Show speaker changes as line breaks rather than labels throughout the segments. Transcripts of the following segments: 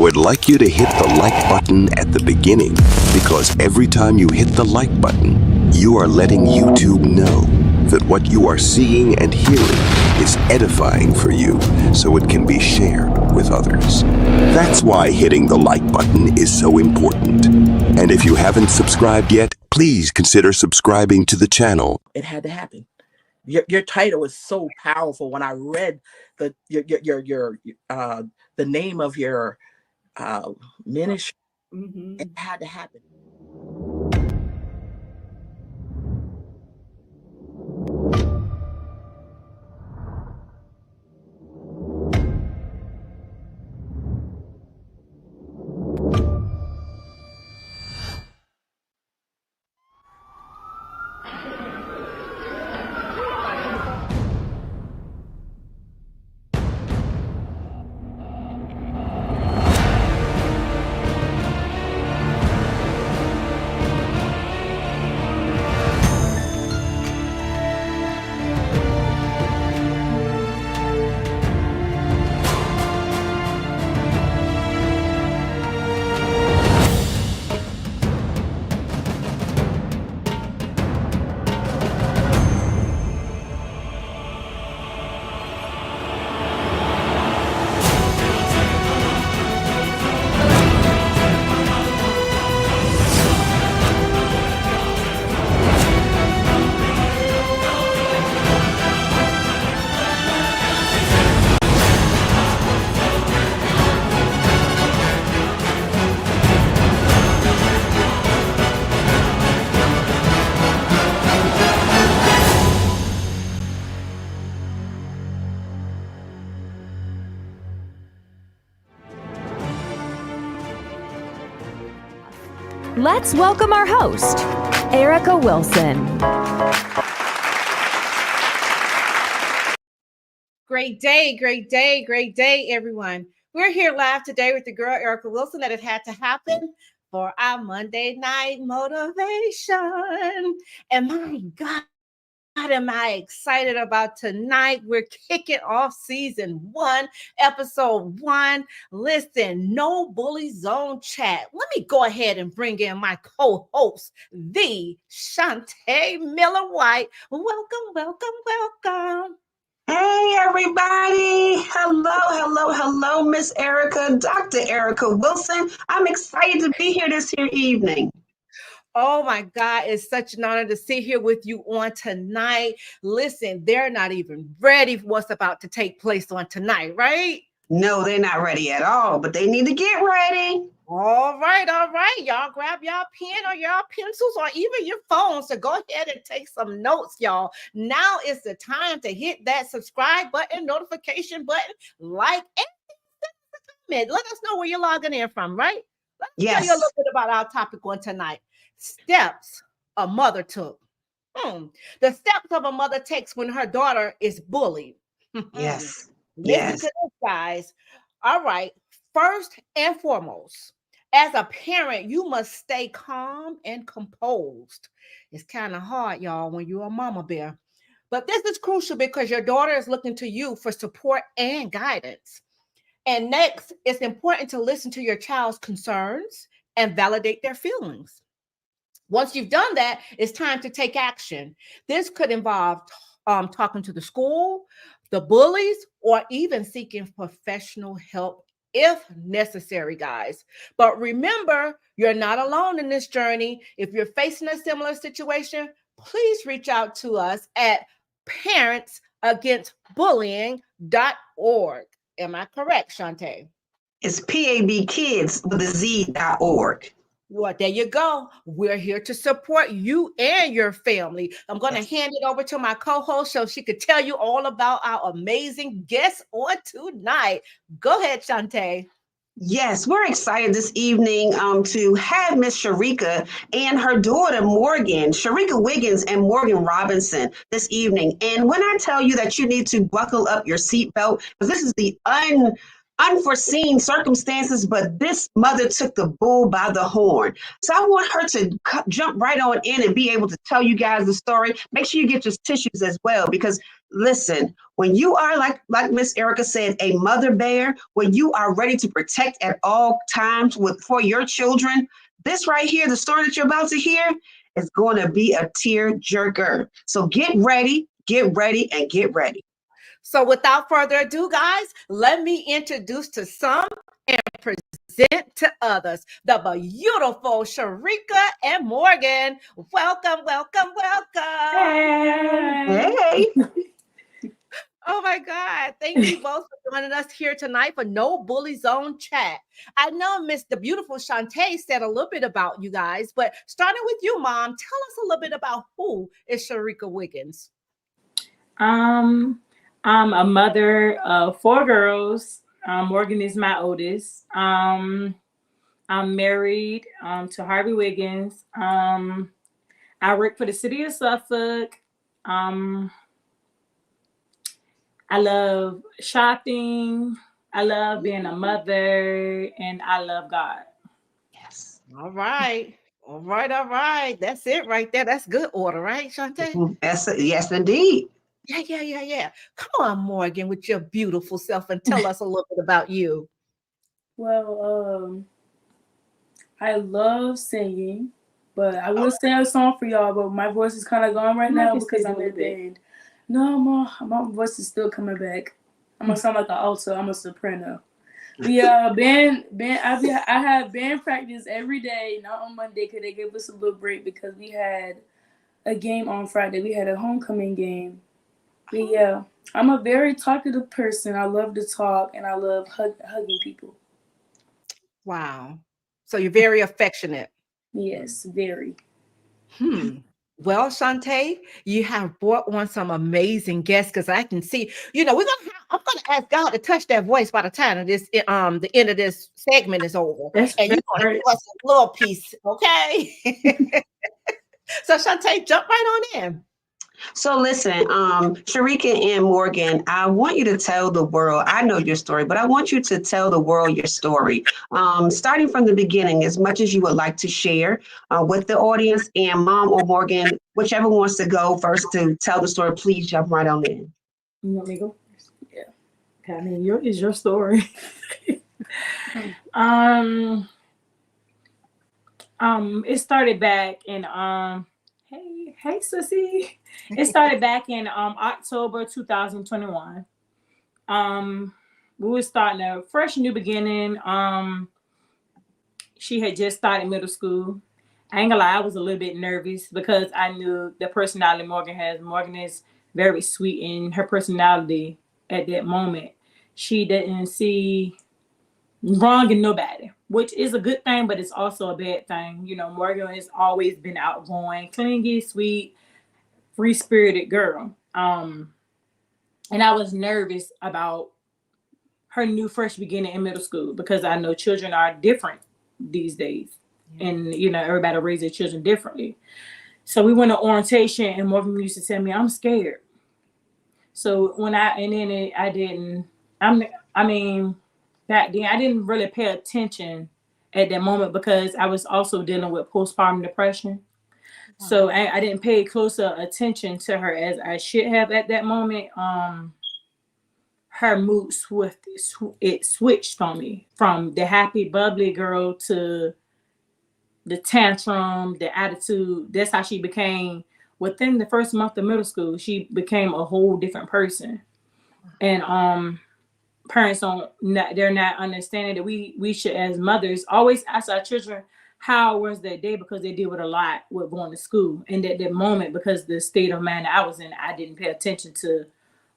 would like you to hit the like button at the beginning because every time you hit the like button, you are letting YouTube know that what you are seeing and hearing is edifying for you so it can be shared with others. That's why hitting the like button is so important. And if you haven't subscribed yet, please consider subscribing to the channel.
It had to happen. Your title is so powerful. When I read the name of your ministry, it had to happen.
Let's welcome our host, Shareka Wilson.
Great day, everyone. We're here live today with the girl, Shareka Wilson, that it had to happen for our Monday night motivation. And my God, am I excited about tonight. We're kicking off season 1, episode 1. Listen, no bully zone chat. Let me go ahead and bring in my co-host, the Shant'a Miller-White. Welcome.
Hey, everybody. Hello, Miss Shareka, Dr. Shareka Wilson. I'm excited to be here this evening.
Oh my God, it's such an honor to sit here with you on tonight. Listen, they're not even ready for what's about to take place on tonight, right?
No, they're not ready at all, but they need to get ready.
All right. Y'all grab y'all pen or y'all pencils or even your phones to go ahead and take some notes, y'all. Now is the time to hit that subscribe button, notification button, like, and comment. Let us know where you're logging in from, right? Let me tell you a little bit about our topic on tonight. Steps a mother took. The steps of a mother takes when her daughter is bullied.
Yes.
Listen to this, guys. All right. First and foremost, as a parent, you must stay calm and composed. It's kind of hard, y'all, when you're a mama bear. But this is crucial because your daughter is looking to you for support and guidance. And next, it's important to listen to your child's concerns and validate their feelings. Once you've done that, it's time to take action. This could involve talking to the school, the bullies, or even seeking professional help if necessary, guys. But remember, you're not alone in this journey. If you're facing a similar situation, please reach out to us at parentsagainstbullying.org. Am I correct, Shant'a?
It's P.A.B. Kids with a Z.org.
Well, there you go. We're here to support you and your family. I'm going to hand it over to my co-host so she could tell you all about our amazing guests on tonight. Go ahead, Shant'a.
Yes, we're excited this evening to have Miss Shareka and her daughter Morgan, Shareka Wiggins and Morgan Robinson this evening. And when I tell you that you need to buckle up your seatbelt, because this is the unforeseen circumstances, but this mother took the bull by the horn. So I want her to jump right on in and be able to tell you guys the story. Make sure you get your tissues as well, because Listen, when you are like Miss Erica said, a mother bear, when you are ready to protect at all times for your children, this right here, the story that you're about to hear, is going to be a tear jerker. So get ready, and get ready.
So without further ado, guys, let me introduce to some and present to others the beautiful Shareka and Morgan. Welcome, welcome, welcome.
Hey.
Oh my God. Thank you both for joining us here tonight for No Bully Zone Chat. I know the beautiful Shant'a said a little bit about you guys, but starting with you, Mom, tell us a little bit about who is Shareka Wiggins.
I'm a mother of 4 girls. Morgan is my oldest. I'm married to Harvey Wiggins. I work for the city of Suffolk. I love shopping. I love being a mother, and I love God.
Yes.
All right. All right. All right. That's it right there. That's good order, right, Shant'a?
Yes, indeed.
Yeah. Come on, Morgan, with your beautiful self and tell us a little bit about you.
Well, I love singing, but I will sing a song for y'all, but my voice is kind of gone right now because I'm in a band. No, my voice is still coming back. I'm gonna sound like an alto. I'm a soprano. But yeah, I have band practice every day, not on Monday because they gave us a little break because we had a game on Friday. We had a homecoming game. But yeah, I'm a very talkative person. I love to talk and I love hugging people.
Wow. So you're very affectionate.
Yes, very.
Well, Shant'a, you have brought on some amazing guests because I can see, I'm gonna ask God to touch that voice by the time of this the end of this segment is over.
That's
You're gonna
right.
give us a little piece, okay? So Shant'a, jump right on in.
So listen, Shareka and Morgan, I want you to tell the world, I know your story, but I want you to tell the world your story. Starting from the beginning, as much as you would like to share with the audience, and Mom or Morgan, whichever wants to go first to tell the story, please jump right on in.
You want me to go first? Yeah. I mean, it's your story.
It started back in hey sissy. It started back in October 2021. We were starting a fresh new beginning. She had just started middle school. I ain't gonna lie, I was a little bit nervous because I knew the personality Morgan has. Morgan is very sweet in her personality at that moment. She didn't see wrong in nobody, which is a good thing, but it's also a bad thing. You know, Morgan has always been outgoing, clingy, sweet, free-spirited girl. And I was nervous about her new fresh beginning in middle school because I know children are different these days. And, everybody raises their children differently. So we went to orientation and Morgan used to tell me, I'm scared. So back then I didn't really pay attention at that moment because I was also dealing with postpartum depression. Wow. So I didn't pay closer attention to her as I should have at that moment. Her mood switched on me from the happy, bubbly girl to the tantrum, the attitude. That's how she became. Within the first month of middle school, she became a whole different person. And parents they're not understanding that we should, as mothers, always ask our children how was their day because they deal with a lot with going to school. And at that moment, because the state of mind I was in, I didn't pay attention to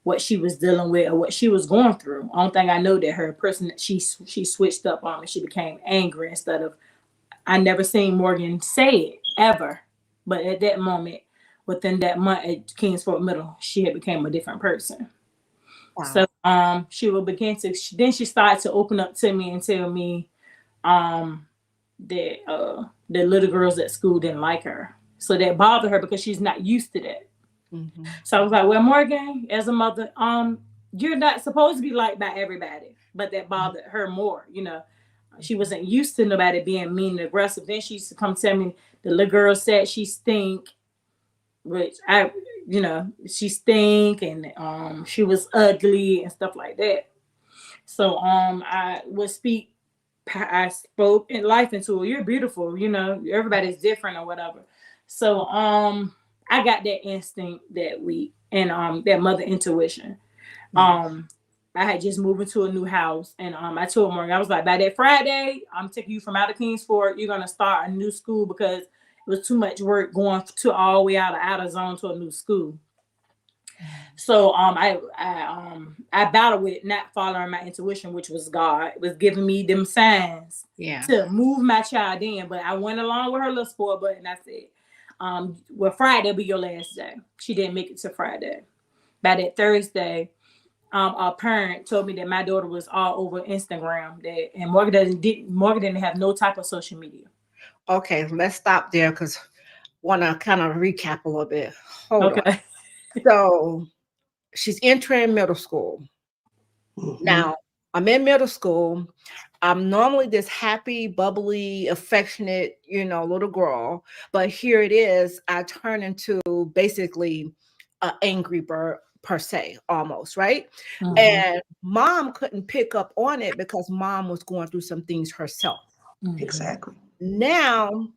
what she was dealing with or what she was going through. Only thing I know that her person, she switched up on me. She became angry instead of, I never seen Morgan say it ever. But at that moment, within that month at Kingsford Middle, she had become a different person. Wow. So she would begin to, then she started to open up to me and tell me that the little girls at school didn't like her. So that bothered her because she's not used to that. Mm-hmm. So I was like, well, Morgan, as a mother, you're not supposed to be liked by everybody, but that bothered her more. She wasn't used to nobody being mean and aggressive. Then she used to come tell me the little girl said she stink, which you know, she stink and she was ugly and stuff like that. So I spoke in life into her. You're beautiful, you know, everybody's different or whatever. So I got that instinct that week and that mother intuition. I had just moved into a new house and I told Morgan, I was like, by that Friday, I'm taking you from out of Kingsport. You're gonna start a new school because it was too much work going to all the way out of zone to a new school. So I battled with not following my intuition, which was God. It was giving me them signs to move my child in. But I went along with her little sport button. I said, well, Friday will be your last day. She didn't make it to Friday. By that Thursday, a parent told me that my daughter was all over Instagram. And Morgan didn't have no type of social media.
Okay, let's stop there because I want to kind of recap a little bit. Hold on. So she's entering middle school. Now, I'm in middle school. I'm normally this happy, bubbly, affectionate, you know, little girl. But here it is. I turn into basically an angry bird per se, almost, right? And mom couldn't pick up on it because mom was going through some things herself.
Exactly.
Now,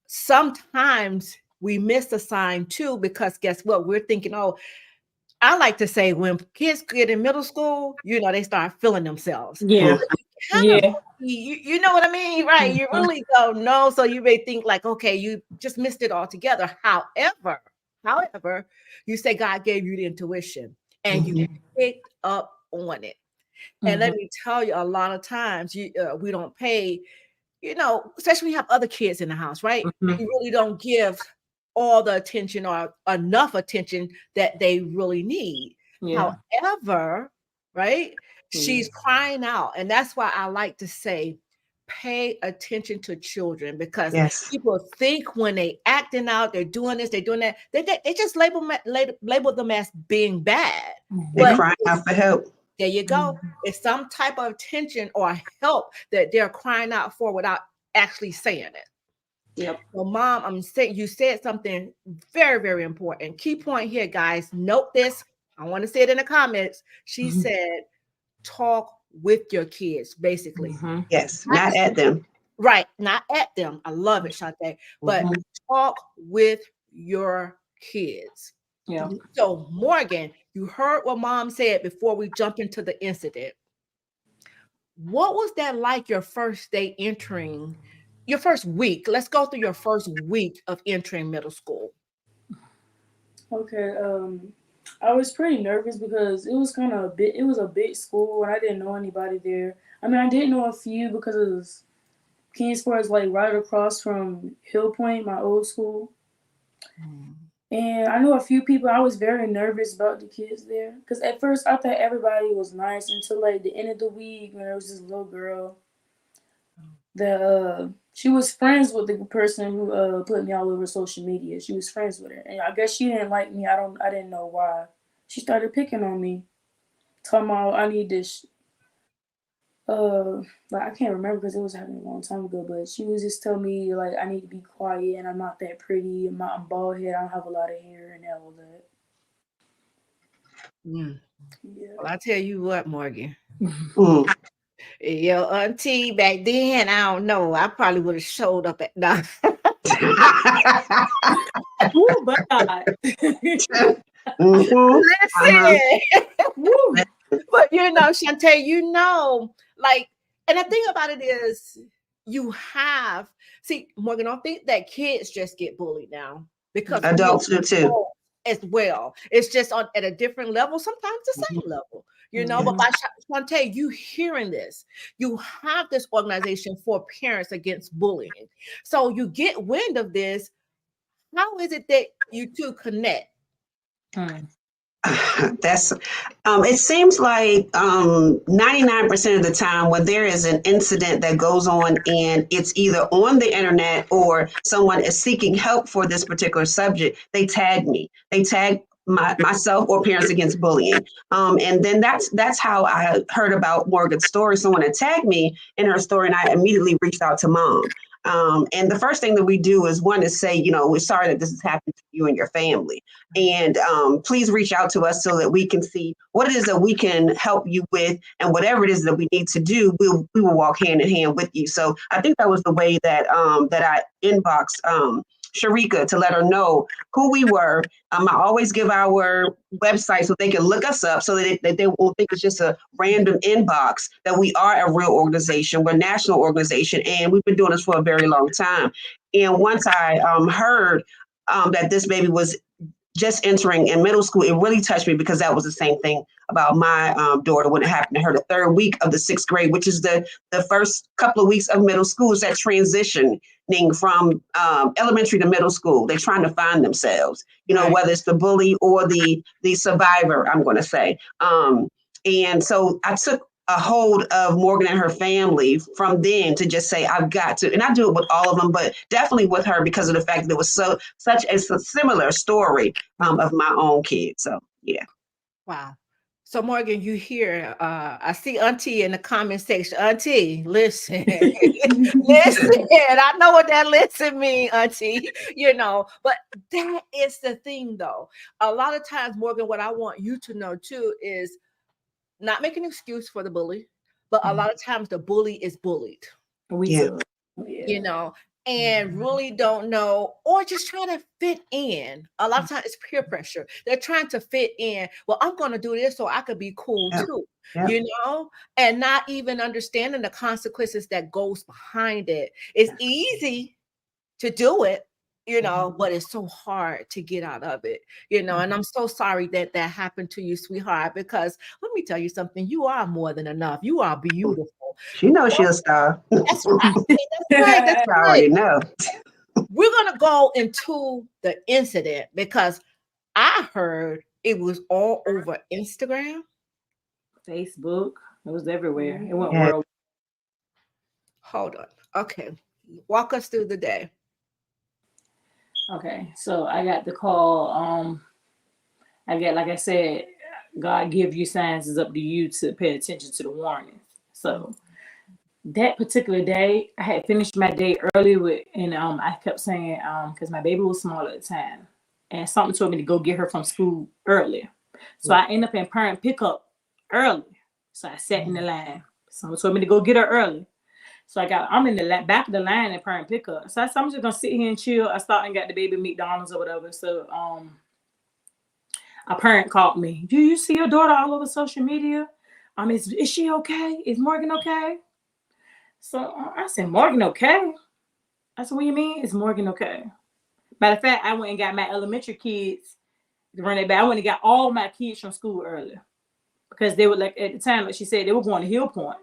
sometimes we miss the sign too, because guess what? We're thinking, oh, I like to say when kids get in middle school, you know, they start feeling themselves.
Yeah.
You know what I mean? Right. You really don't know. So you may think like, okay, you just missed it altogether. However, you say God gave you the intuition and you picked up on it. And let me tell you, a lot of times we don't pay, you know, especially when you have other kids in the house, right? You really don't give all the attention or enough attention that they really need. However, right, she's crying out. And that's why I like to say, pay attention to children, because people think when they acting out, they're doing this, they're doing that, they just label them as being bad.
They're crying out for help.
There you go. It's some type of attention or help that they're crying out for without actually saying it.
Yep.
Well, Mom, I'm saying you said something very, very important. Key point here, guys. Note this. I want to say it in the comments. She said, talk with your kids, basically.
Yes, not at them.
Right, not at them. I love it, Shant'a. But talk with your kids.
Yeah.
So, Morgan, you heard what Mom said before we jump into the incident. What was that like your first day entering, your first week? Let's go through your first week of entering middle school.
Okay, I was pretty nervous because it was a big school and I didn't know anybody there. I mean, I did know a few because it was Kingsport is like right across from Hill Point, my old school. And I know a few people. I was very nervous about the kids there because at first I thought everybody was nice until like the end of the week when there was this little girl that she was friends with the person who put me all over social media. She was friends with her, and I guess she didn't like me. I didn't know why. She started picking on me, talking about I need this. Like I can't remember because it was happening a long time ago, but she was just telling me like I need to be quiet and I'm not that pretty and I'm bald head, I don't have a lot of hair and all that.
Yeah. Well, I tell you what, Morgan. Your auntie back then, I don't know. I probably would have showed up at now.
Oh, but God.
Listen. But you know, Shant'a, you know, like, and the thing about it is Morgan, don't think that kids just get bullied now, because
adults do too
as well. It's just at a different level, sometimes the same level, you know. But by Shant'a, you hearing this, you have this organization for parents against bullying. So you get wind of this. How is it that you two connect?
That's it seems like 99% of the time when there is an incident that goes on and it's either on the internet or someone is seeking help for this particular subject, they tag me. They tag myself or Parents Against Bullying. And then that's how I heard about Morgan's story. Someone had tagged me in her story and I immediately reached out to Mom. And the first thing that we do is one is say, you know, we're sorry that this has happened to you and your family. And please reach out to us so that we can see what it is that we can help you with, and whatever it is that we need to do, we will walk hand in hand with you. So I think that was the way that that I inboxed Shareka to let her know who we were. I always give our website so they can look us up, so that they won't think it's just a random inbox, that we are a real organization. We're a national organization, and we've been doing this for a very long time. And once I heard that this baby was just entering in middle school, it really touched me, because that was the same thing about my daughter when it happened to her. The third week of the 6th grade, which is the first couple of weeks of middle school, is that transitioning from elementary to middle school. They're trying to find themselves, you know, whether it's the bully or the survivor, I'm going to say. And so I took a hold of Morgan and her family from then to just say, I've got to, and I do it with all of them, but definitely with her, because of the fact that it was such a similar story of my own kids. So, yeah.
Wow. So Morgan, you hear, I see Auntie in the comment section. Auntie, listen, listen. I know what that listen means, Auntie, you know, but that is the thing though. A lot of times, Morgan, what I want you to know too is not make an excuse for the bully, but a lot of times the bully is bullied. You know, and really don't know, or just trying to fit in. A lot of times it's peer pressure. They're trying to fit in. Well, I'm going to do this so I could be cool too, you know, and not even understanding the consequences that goes behind it. It's easy to do it, you know, but it's so hard to get out of it, you know. And I'm so sorry that that happened to you, sweetheart, because let me tell you something, you are more than enough. You are beautiful.
She knows she'll star.
That's right. That's right. That's
I already know.
We're going to go into the incident, because I heard it was all over Instagram,
Facebook. It was everywhere. It went world.
Hold on. Okay. Walk us through the day.
Okay. So I got the call. Like I said, God give you signs. It's up to you to pay attention to the warnings. So that particular day, I had finished my day early and I kept saying, because my baby was small at the time, and something told me to go get her from school early. So I ended up in parent pickup early. So I sat in the line. Someone told me to go get her early. So I'm in the back of the line in parent pickup. So I'm just gonna sit here and chill. I stopped and got the baby McDonald's or whatever. So a parent called me. Do you see your daughter all over social media? Is she okay? Is Morgan okay? So I said, Morgan okay? I said, what do you mean? Is Morgan okay? Matter of fact, I went and got my elementary kids to run it back. I went and got all my kids from school early, because they were, like, at the time, like she said, they were going to Hill Point.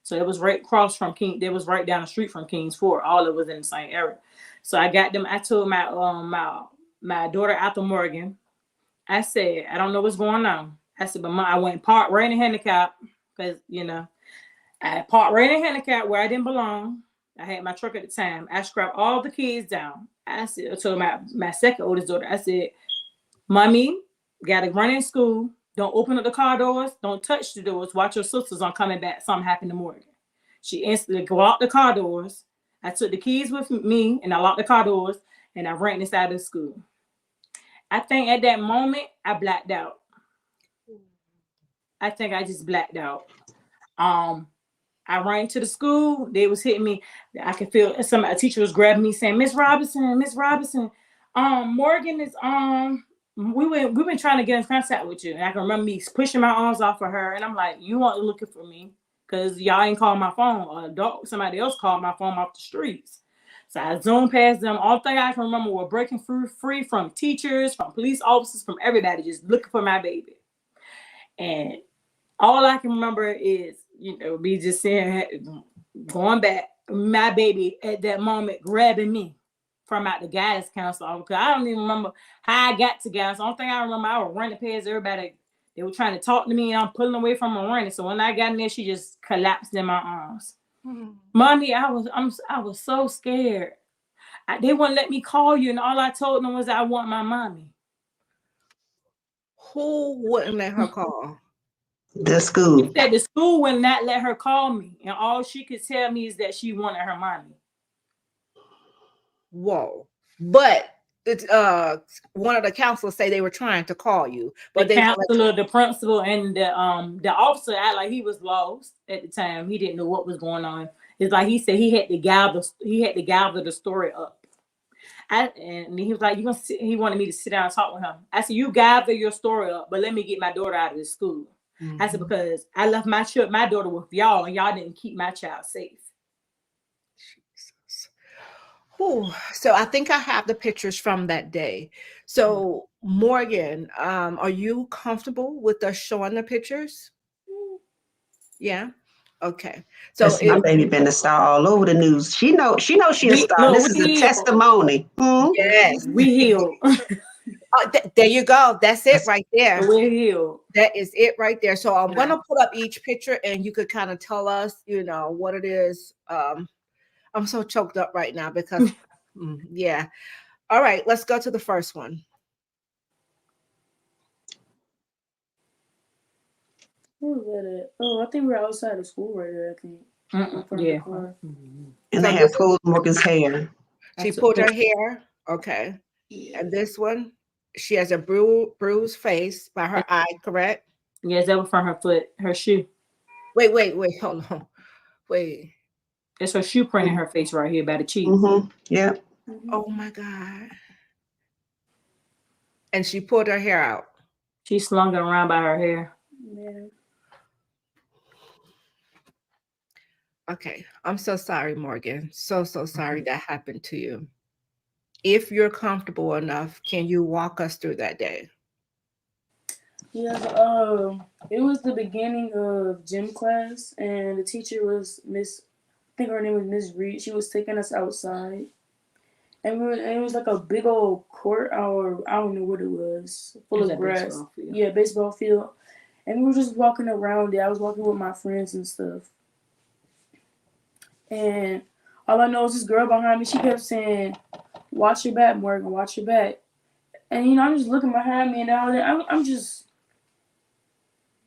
So it was right across from King. They was right down the street from Kings Fort. All of it was in the same area. So I got them. I told my daughter after Morgan, I said, I don't know what's going on. I said, but Mom, I went and parked right in handicap, because, you know, I parked right in handicap where I didn't belong. I had my truck at the time. I scrapped all the kids down. I said, I told my second oldest daughter, I said, Mommy, gotta run in school. Don't open up the car doors. Don't touch the doors. Watch your sisters on coming back. Something happened to Morgan. She instantly go out the car doors. I took the keys with me and I locked the car doors and I ran inside the school. I think at that moment I blacked out. I think I just blacked out. I ran to the school. They was hitting me. I could feel a teacher was grabbing me saying, Miss Robinson, Morgan is we've been trying to get in contact with you. And I can remember me pushing my arms off of her. And I'm like, you weren't looking for me, because y'all ain't calling my phone. Or somebody else called my phone off the streets. So I zoomed past them. All thing I can remember were breaking free from teachers, from police officers, from everybody, just looking for my baby. And all I can remember is, you know, me just saying, going back, my baby at that moment grabbing me from out the guidance counselor, because I don't even remember how I got to guidance. The only thing I remember, I was running past everybody. They were trying to talk to me, and I'm pulling away from her running. So when I got in there, she just collapsed in my arms. Mommy, I was so scared. They wouldn't let me call you, and all I told them was I want my mommy.
Who wouldn't let her call?
The school.
She said the school would not let her call me, and all she could tell me is that she wanted her mommy.
Whoa. But one of the counselors say they were trying to call you, but
The
they won't let
counselor, the principal, and the officer act like he was lost at the time. He didn't know what was going on. It's like he said he had to gather the story up. And he was like, he wanted me to sit down and talk with him. I said, you gather your story up, but let me get my daughter out of the school.
Mm-hmm.
I said, because I left my daughter with y'all, and y'all didn't keep my child safe.
Jesus. Ooh, so I think I have the pictures from that day. So Morgan, are you comfortable with us showing the pictures? Yeah. Okay. So
Listen, my baby been a star all over the news. She know she a star. This is a testimony.
Yes.
We healed.
There you go. That's it right there.
We're healed.
That is it right there. So I'm gonna put up each picture, and you could kind of tell us, what it is. I'm so choked up right now because, yeah. All right, let's go to the first one.
Who was that at? Oh, I think we were outside of school right there, I think.
Yeah.
And they have pulled Morgan's hair.
She pulled her hair. Okay. Yeah. And this one, she has a bruised face by her eye, correct?
Yes, that was from her foot, her shoe.
Wait, hold on. Wait.
It's her shoe print in her face right here by the cheek.
Yeah.
Oh my God. And she pulled her hair out.
She slung it around by her hair.
Yeah.
Okay. I'm so sorry, Morgan. So sorry that happened to you. If you're comfortable enough, can you walk us through that day?
Yeah, it was the beginning of gym class, and the teacher was I think her name was Miss Reed. She was taking us outside, and it was like a big old court, or I don't know what it was, full of grass. Yeah, baseball field, and we were just walking around it. I was walking with my friends and stuff, and all I know is this girl behind me. She kept saying, "Watch your back, Morgan. Watch your back." And I'm just looking behind me, and I'm just.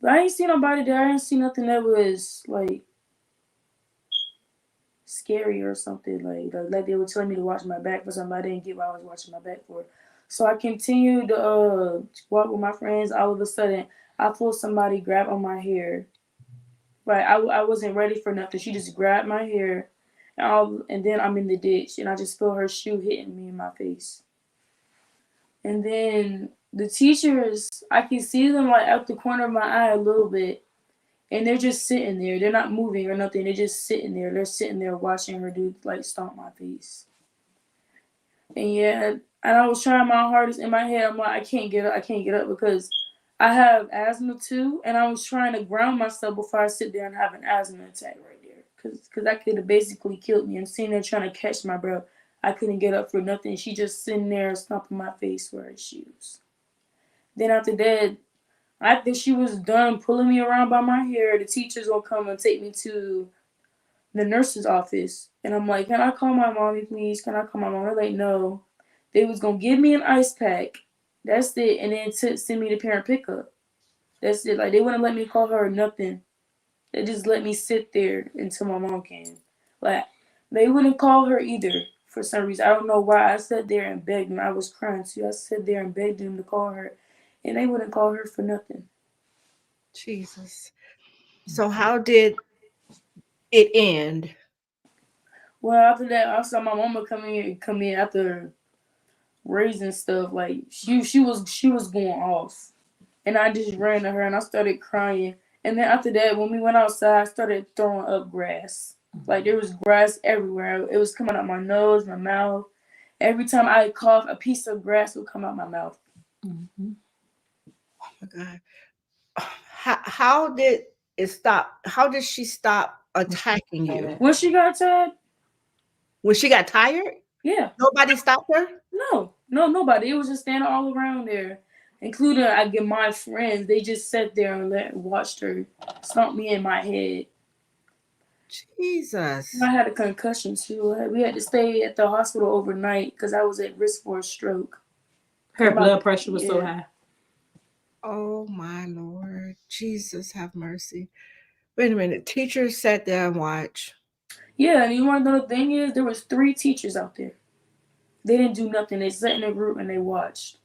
I ain't seen nobody there. I ain't seen nothing that was like scary or something. Like they were telling me to watch my back for something. I didn't get what I was watching my back for. So I continued to walk with my friends. All of a sudden, I feel somebody grab on my hair. Right, I wasn't ready for nothing. She just grabbed my hair, and then I'm in the ditch, and I just feel her shoe hitting me in my face. And then the teachers, I can see them like out the corner of my eye a little bit. And they're just sitting there. They're not moving or nothing. They're just sitting there. They're sitting there watching her do like stomp my face. And yeah, and I was trying my hardest in my head. I'm like, I can't get up. I can't get up because I have asthma too. And I was trying to ground myself before I sit there and have an asthma attack right there. Because that could have basically killed me. I'm sitting there trying to catch my breath. I couldn't get up for nothing. She just sitting there stomping my face with her shoes. Then after that, after she was done pulling me around by my hair, the teachers will come and take me to the nurse's office. And I'm like, can I call my mommy, please? Can I call my mom? They're like, no. They was going to give me an ice pack. That's it. And then send me to parent pickup. That's it. Like, they wouldn't let me call her or nothing. They just let me sit there until my mom came. Like, they wouldn't call her either for some reason. I don't know why. I sat there and begged them. I was crying too. I sat there and begged them to call her. And they wouldn't call her for nothing.
Jesus. So how did it end?
Well, after that, I saw my mama come in after raising stuff. Like she was going off, and I just ran to her and I started crying. And then after that, when we went outside, I started throwing up grass. Like there was grass everywhere. It was coming out my nose, my mouth. Every time I cough, a piece of grass would come out my mouth.
Oh my God. How did it stop? How did she stop attacking you?
When she got tired?
When she got tired?
Yeah.
Nobody stopped her?
No, nobody. It was just standing all around there, including I get my friends. They just sat there and watched her stomp me in my head.
Jesus.
I had a concussion too. We had to stay at the hospital overnight because I was at risk for a stroke.
Her blood pressure was so high.
Oh my Lord. Jesus have mercy. Wait a minute. Teachers sat there and watched.
Yeah, and you want to know the thing is there was 3 teachers out there. They didn't do nothing. They sat in a group and they watched.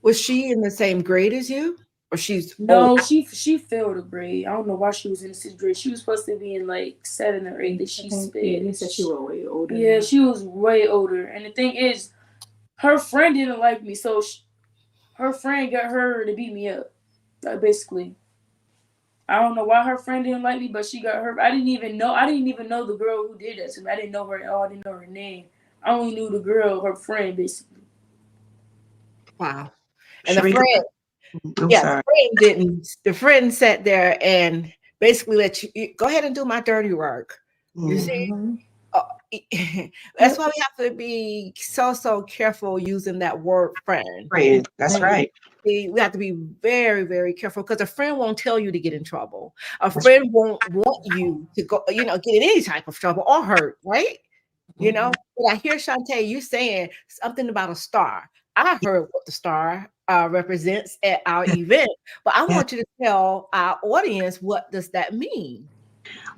Was she in the same grade as you, or she's old?
No, she failed a grade. I don't know why she was in the 6th grade. She was supposed to be in like 7 or 8 that she sped.
Yeah, they said she was way older.
Yeah, she was way older. And the thing is, her friend didn't like me, so her friend got her to beat me up. Basically, I don't know why her friend didn't like me, but she got her. I didn't even know the girl who did that to me. I didn't know her at all. I didn't know her name. I only knew the girl, her friend, basically.
Wow. And
Shareka,
the friend didn't. The friend sat there and basically let you go ahead and do my dirty work. You see, that's why we have to be so careful using that word friend.
Friend, that's right.
We have to be very, very careful because a friend won't tell you to get in trouble. A friend won't want you to go, get in any type of trouble or hurt, right? But I hear Shant'a, you saying something about a star. I heard what the star represents at our event, but I want you to tell our audience, what does that mean?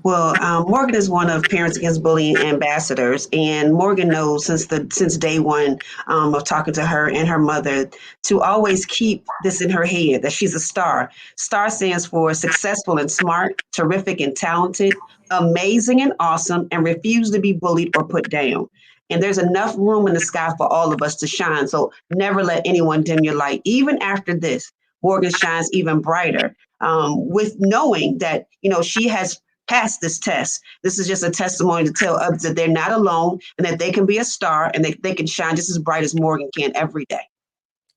Well, Morgan is one of Parents Against Bullying ambassadors, and Morgan knows since day one of talking to her and her mother to always keep this in her head that she's a star. STAR stands for successful and smart, terrific and talented, amazing and awesome, and refuse to be bullied or put down. And there's enough room in the sky for all of us to shine. So never let anyone dim your light. Even after this, Morgan shines even brighter with knowing that she has pass this test. This is just a testimony to tell others that they're not alone and that they can be a star and they can shine just as bright as Morgan can every day.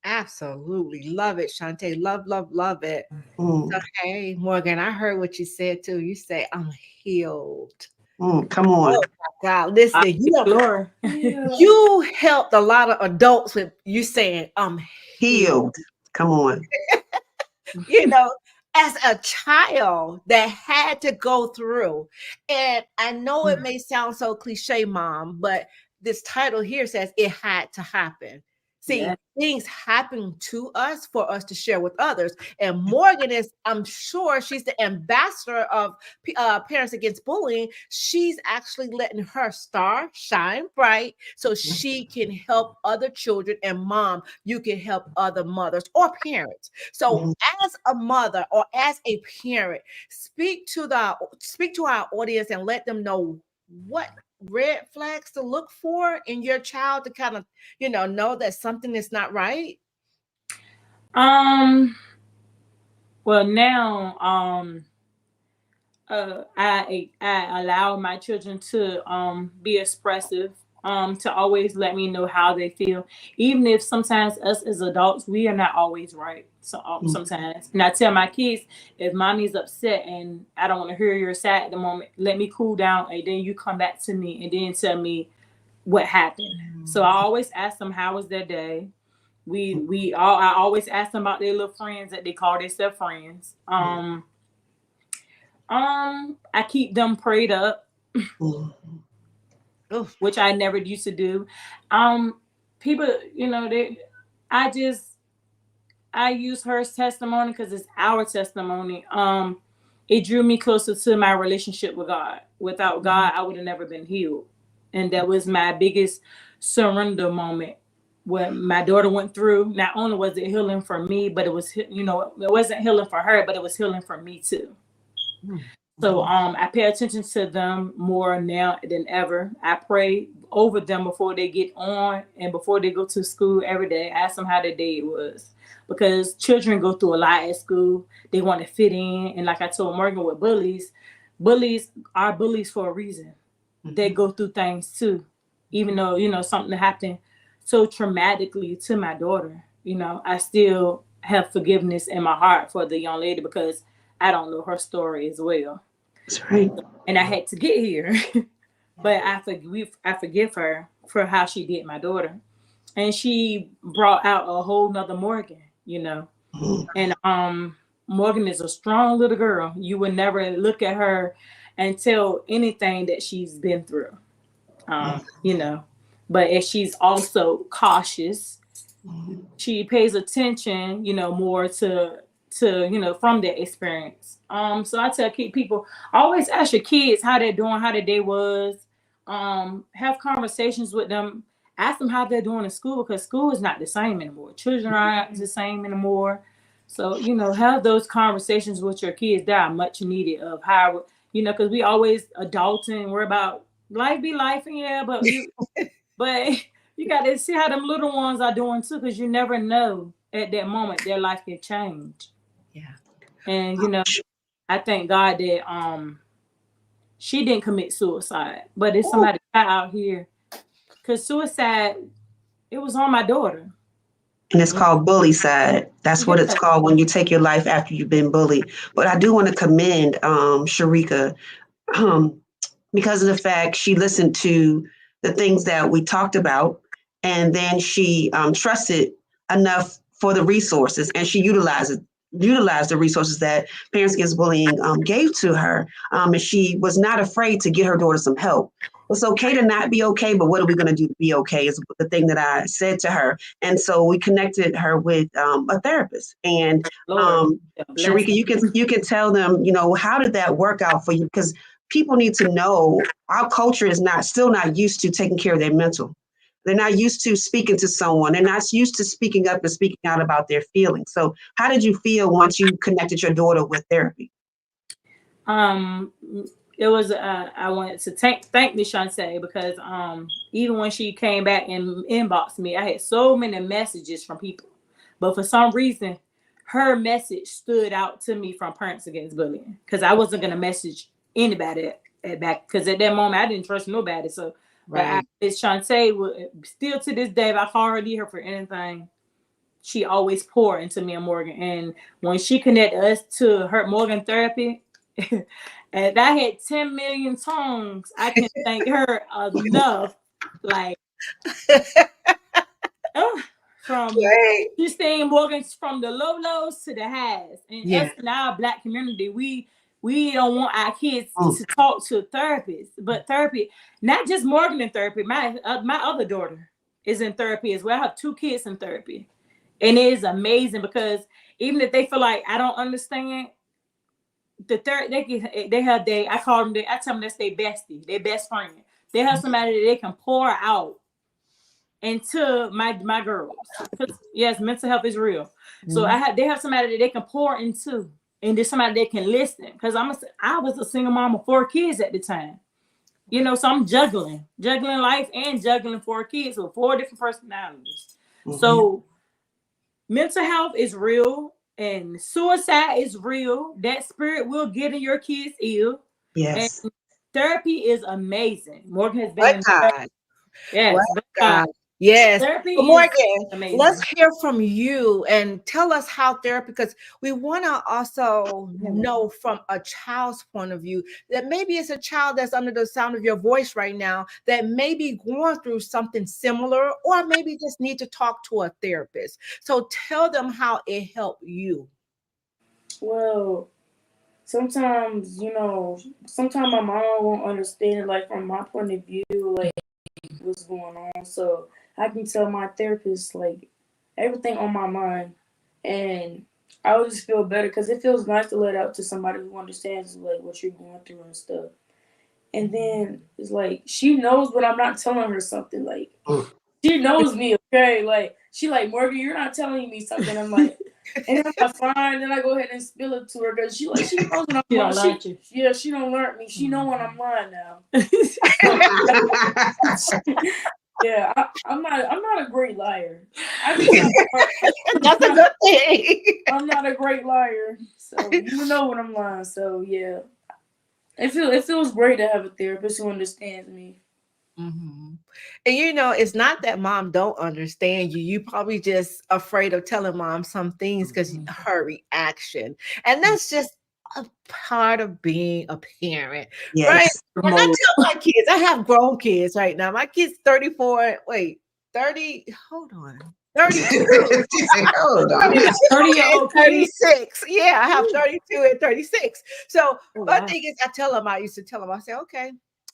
Absolutely. Love it, Shant'a. Love it. So, hey, Morgan, I heard what you said too. You say, I'm healed.
Come on.
Oh my God. Listen, you helped a lot of adults with you saying, I'm healed.
Come on.
As a child that had to go through, and I know it may sound so cliche, Mom, but this title here says it had to happen. See, things happen to us for us to share with others. And Morgan is, I'm sure she's the ambassador of Parents Against Bullying. She's actually letting her star shine bright so she can help other children. And Mom, you can help other mothers or parents. So as a mother or as a parent, speak to our audience and let them know what red flags to look for in your child to kind of know that something is not right.
Well, now I allow my children to be expressive, to always let me know how they feel, even if sometimes us as adults, we are not always right. So sometimes, and I tell my kids, if mommy's upset and I don't want to hear your side at the moment, let me cool down, and then you come back to me and then tell me what happened. So I always ask them, how was their day? I always ask them about their little friends that they call themselves friends. I keep them prayed up, which I never used to do. People, I use her testimony because it's our testimony. It drew me closer to my relationship with God. Without God, I would have never been healed. And that was my biggest surrender moment. What my daughter went through, not only was it healing for me, but it was, it wasn't healing for her, but it was healing for me too. So I pay attention to them more now than ever. I pray over them before they get on and before they go to school every day. I ask them how their day was, because children go through a lot at school. They want to fit in. And like I told Morgan with bullies are bullies for a reason. They go through things too, even though, something happened so traumatically to my daughter. I still have forgiveness in my heart for the young lady because I don't know her story as well.
That's right.
And I had to get here, but I forgive her for how she did my daughter, and she brought out a whole nother Morgan, and Morgan is a strong little girl. You would never look at her and tell anything that she's been through, but if she's also cautious, she pays attention, more to from their experience. So I tell people, always ask your kids how they're doing, how their day was. have conversations with them, ask them how they're doing in school, because school is not the same anymore. Children aren't the same anymore. So, you know, have those conversations with your kids that are much needed of how, you know, because we always adulting, we're about life be life, and yeah, but you got to see how them little ones are doing too, because you never know at that moment their life can change.
Yeah.
And, you know, I thank God that she didn't commit suicide, but it's somebody out here, because suicide, it was on my daughter.
And it's called bully side. That's what it's called when you take your life after you've been bullied. But I do want to commend Shareka because of the fact she listened to the things that we talked about, and then she trusted enough for the resources, and she utilized the resources that Parents Against Bullying gave to her, and she was not afraid to get her daughter some help. It's okay to not be okay, but what are we going to do to be okay is the thing that I said to her. And so we connected her with a therapist. And Shareka, you can tell them, you know, how did that work out for you? Because people need to know our culture is still not used to taking care of their mental. They're not used to speaking to someone. They're not used to speaking up and speaking out about their feelings. So how did you feel once you connected your daughter with therapy?
It was I wanted to thank Miss Shant'a, because even when she came back and inboxed me, I had so many messages from people, but for some reason her message stood out to me from Parents Against Bullying, because I wasn't gonna message anybody at back, because at that moment I didn't trust nobody. So right. Miss Shant'a would still to this day, if I call her, need her for anything, she always poured into me and Morgan. And when she connected us to her Morgan therapy, and I had 10 million tongues, I can thank her enough. Like, from she's saying Morgan's from the lows to the highs. And us in our Black community, we don't want our kids to talk to therapists, but therapy, not just Morgan in therapy. My other daughter is in therapy as well. I have 2 kids in therapy, and it is amazing, because even if they feel like I don't understand, I call them, I tell them that's their bestie, their best friend. They have somebody that they can pour out into my girls. Yes, mental health is real. So they have somebody that they can pour into, and there's somebody that can listen. Because I was a single mom of 4 kids at the time. You know, so I'm juggling life and juggling 4 kids with 4 different personalities. So mental health is real. And suicide is real. That spirit will get in your kids' ear.
Yes.
And therapy is amazing. Morgan has been in therapy. Yes.
Yes.
Therapy
Morgan,
is amazing.
Let's hear from you and tell us how therapy, because we want to also know from a child's point of view that maybe it's a child that's under the sound of your voice right now that may be going through something similar, or maybe just need to talk to a therapist. So tell them how it helped you.
Well, sometimes, you know, sometimes my mom won't understand, like, from my point of view, like, what's going on. So I can tell my therapist, like, everything on my mind, and I would just feel better, because it feels nice to let out to somebody who understands, like, what you're going through and stuff. And then it's like, she knows, but I'm not telling her something. Like, she knows me, okay? Like, she like, Morgan, you're not telling me something. I'm like, and then I'm fine. Then I go ahead and spill it to her, because she knows when I'm lying. She don't learn me. She know when I'm lying now. Yeah, I'm not a great liar.
That's a good thing.
I'm not a great liar, so you know when I'm lying. So yeah, it feels great to have a therapist who understands me.
And you know, it's not that mom don't understand you. You probably just afraid of telling mom some things because her reaction, and that's just a part of being a parent, right? When I tell my kids, I have grown kids right now. My kid's 34. Wait, 30. Hold on. 32. 30 and 36. Yeah, I have 32 and 36. So my thing is, I used to tell them, I say, okay,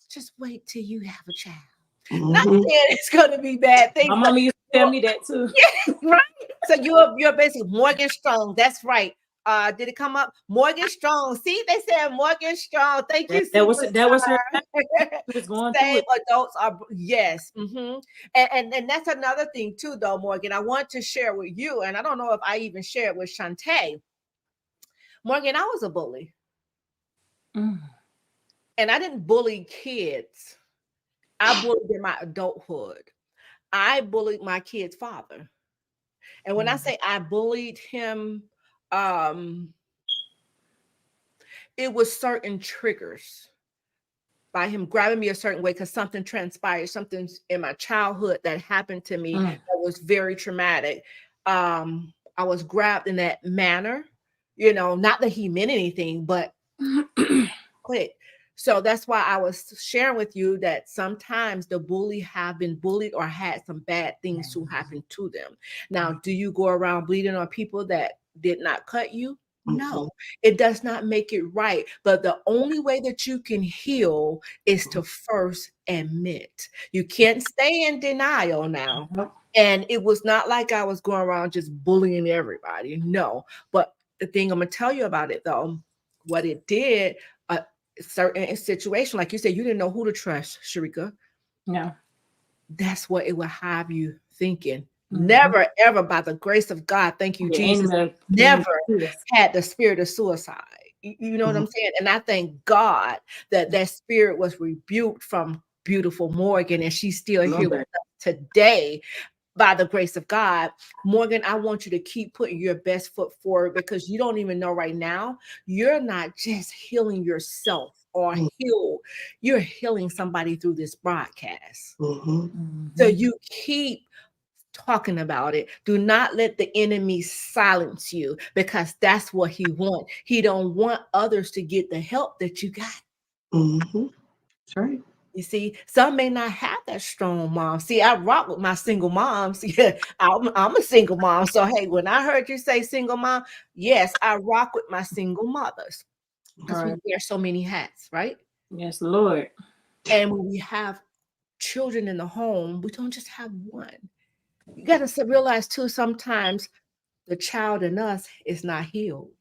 just wait till you have a child. Not saying it's gonna be bad things.
My mom used to tell me that too.
Yeah, right. So you're basically Morgan Strong. That's right. Did it come up? Morgan Strong. See, they said Morgan Strong. Thank you,
That was her.
superstar.
She was going through
Same
it.
adults are yes. And that's another thing too, though, Morgan. I want to share with you, and I don't know if I even shared with Shant'a. Morgan, I was a bully.
Mm.
And I didn't bully kids. I bullied in my adulthood. I bullied my kid's father. And when I say I bullied him, it was certain triggers by him grabbing me a certain way because something transpired, something in my childhood that happened to me that was very traumatic. I was grabbed in that manner, not that he meant anything, but quick. So that's why I was sharing with you that sometimes the bully have been bullied or had some bad things to happen to them. Now, do you go around bleeding on people that did not cut you? No, it does not make it right. But the only way that you can heal is to first admit. You can't stay in denial now. And it was not like I was going around just bullying everybody. No, but the thing I'm going to tell you about it though, what it did, certain situation, like you said, you didn't know who to trust, Shareka.
No.
That's what it will have you thinking. Never, ever, by the grace of God, thank you, Jesus, never had the spirit of suicide. You know what I'm saying? And I thank God that that spirit was rebuked from beautiful Morgan, and she's still here with us today by the grace of God. Morgan, I want you to keep putting your best foot forward because you don't even know right now, you're not just healing yourself or you're healing somebody through this broadcast. So you keep talking about it. Do not let the enemy silence you because that's what he wants. He don't want others to get the help that you got.
That's right.
You see, some may not have that strong mom. See, I rock with my single moms. Yeah, I'm a single mom. So, hey, when I heard you say single mom, yes, I rock with my single mothers because we wear so many hats, right?
Yes, Lord.
And when we have children in the home, we don't just have one. You got to realize, too, sometimes the child in us is not healed.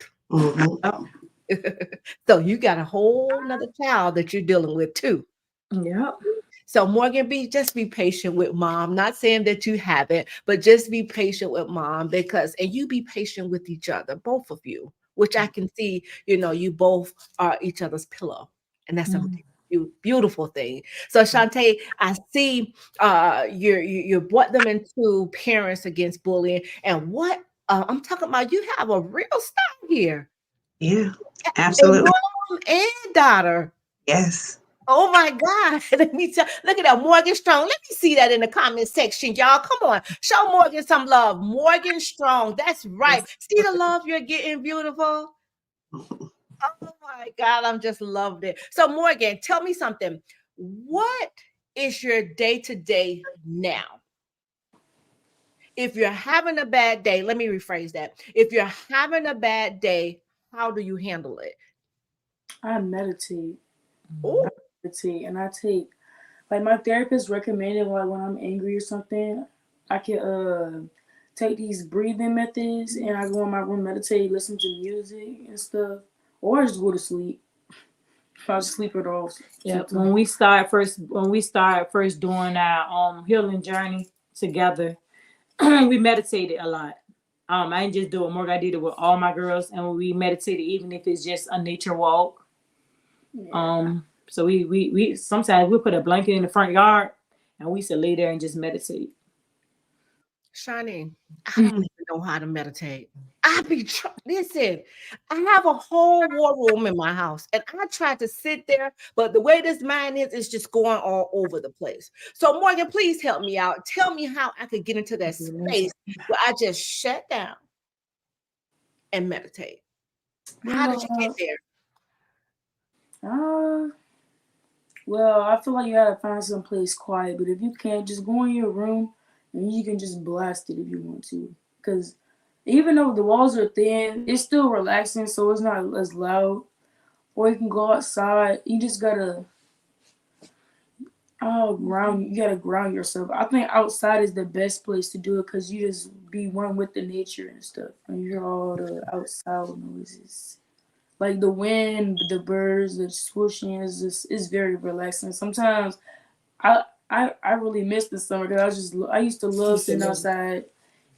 So you got a whole nother child that you're dealing with, too.
Yeah.
So Morgan, just be patient with mom. Not saying that you haven't, but just be patient with mom and you be patient with each other, both of you, which I can see, you both are each other's pillow. And that's a beautiful thing. So Shant'a, I see you brought them into parents against bullying. And what I'm talking about, you have a real style here.
Yeah, absolutely.
A mom and daughter.
Yes.
Oh my God. Let me tell, look at that, Morgan Strong. Let me see that in the comment section, y'all. Come on. Show Morgan some love. Morgan Strong. That's right. See the love you're getting, beautiful. Oh my God. I'm just loved it. So Morgan, tell me something. What is your day-to-day now? If you're having a bad day, let me rephrase that. If you're having a bad day, how do you handle it?
I meditate.
Oh.
And I take, like, my therapist recommended, like, when I'm angry or something, I can take these breathing methods and I go in my room, meditate, listen to music and stuff, or I just go to sleep. I just sleep it off.
Yeah. When we start first doing our healing journey together, we meditated a lot. I didn't just do it, Morgan. I did it with all my girls, and we meditated, even if it's just a nature walk. Yeah. So we sometimes we put a blanket in the front yard and we used to lay there and just meditate.
Shani, I don't even know how to meditate. Listen, I have a whole war room in my house and I try to sit there, but the way this mind is, it's just going all over the place. So Morgan, please help me out. Tell me how I could get into that space where I just shut down and meditate. How did you get there?
Well, I feel like you gotta find some place quiet, but if you can't, just go in your room and you can just blast it if you want to. Because even though the walls are thin, it's still relaxing, so it's not as loud. Or you can go outside. You just gotta, You gotta ground yourself. I think outside is the best place to do it because you just be one with the nature and stuff, and you hear all the outside noises, like the wind, the birds, the swooshing is very relaxing. Sometimes I really miss the summer because I used to love sitting outside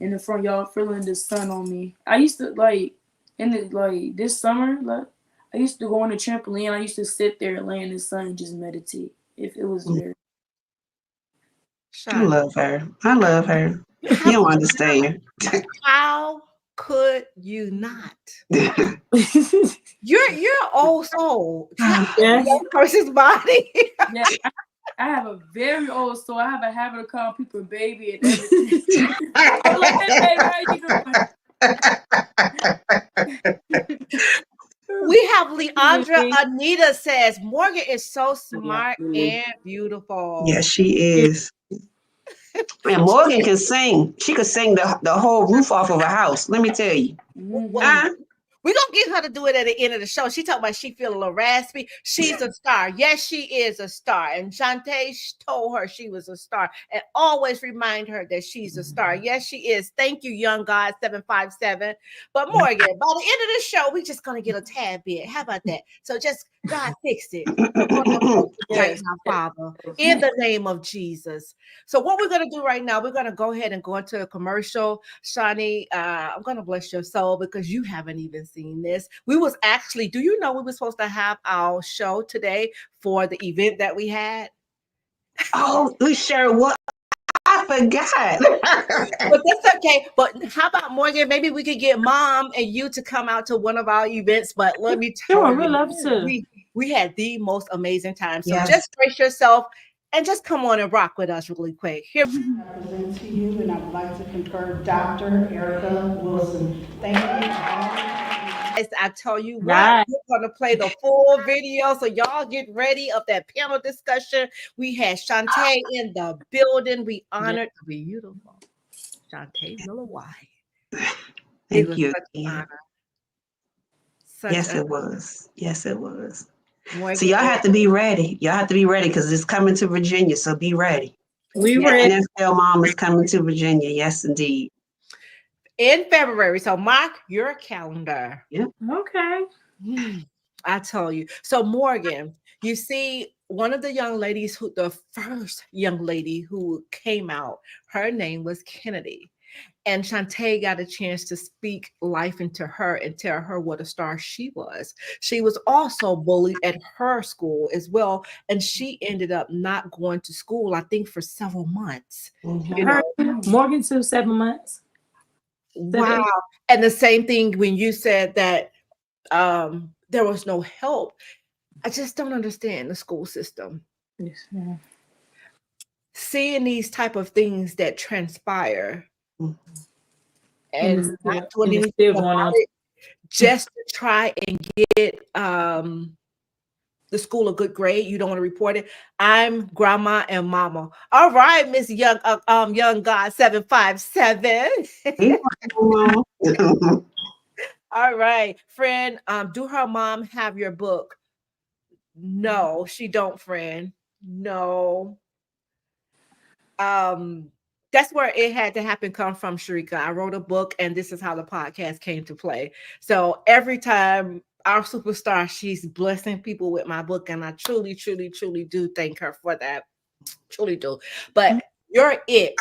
in the front yard feeling the sun on me. I used to this summer, like I used to go on the trampoline. I used to sit there and lay in the sun and just meditate. If it was very
I love her. I love her. You don't understand.
How could you not? You're old soul.
Yes.
Young person's body.
Yeah, I have a very old soul. I have a habit of calling people baby and everything. I'm like, hey, baby, how you doing?
We have Leandra Anita says Morgan is so smart and beautiful.
Yes, she is. And Morgan can sing. She could sing the whole roof off of a house. Let me tell you.
We're going to get her to do it at the end of the show. She talking about she feel a little raspy. She's a star. Yes, she is a star. And Shant'a told her she was a star. And always remind her that she's a star. Yes, she is. Thank you, Young God 757. But Morgan, by the end of the show, we're just going to get a tad bit. How about that? So just, God fixed it. Right now, Father, in the name of Jesus. So what we're going to do right now, we're going to go ahead and go into a commercial. Shani, I'm going to bless your soul because you haven't even seen this. We was actually, do you know we were supposed to have our show today for the event that we had?
Oh, we sure was. I forgot.
But that's okay. But how about Morgan? Maybe we could get Mom and you to come out to one of our events. But let me tell you,
we'd love to.
We had the most amazing time. So
Yes.
just brace yourself and just come on and rock with us really quick. Here.
I present to you, and I would like to concur Dr. Erika Wilson. Thank you.
I tell you what, we're going to play the full video. So y'all get ready of that panel discussion. We had Shant'a in the building. We honored the beautiful Shant'a Miller-White.
Thank you.
Such an honor.
Yes, it was. Yes, it was.
Morgan,
so y'all have to be ready. Y'all have to be ready because it's coming to Virginia. So be ready.
We were
NFL Mom is coming to Virginia. Yes, indeed.
In February. So mark your calendar.
Yep.
Okay.
I tell you. So Morgan, you see, one of the young ladies the first young lady who came out, her name was Kennedy. And Shant'a got a chance to speak life into her and tell her what a star she was. She was also bullied at her school as well. And she ended up not going to school, I think, for several months.
Mm-hmm.
You know?
Morgan too, 7 months.
Wow. And the same thing when you said that there was no help. I just don't understand the school system.
Yes.
Seeing these type of things that transpire and not doing anything about it, just to try and get the school a good grade. You don't want to report it. I'm grandma and mama. All right, Miss Young, Young God 757. All right, friend. Do her mom have your book? No, she don't, friend. No. That's where it had to happen come from, Shareka. I wrote a book, and this is how the podcast came to play. So every time our superstar, she's blessing people with my book, and I truly, truly, truly do thank her for that. Truly do. But your it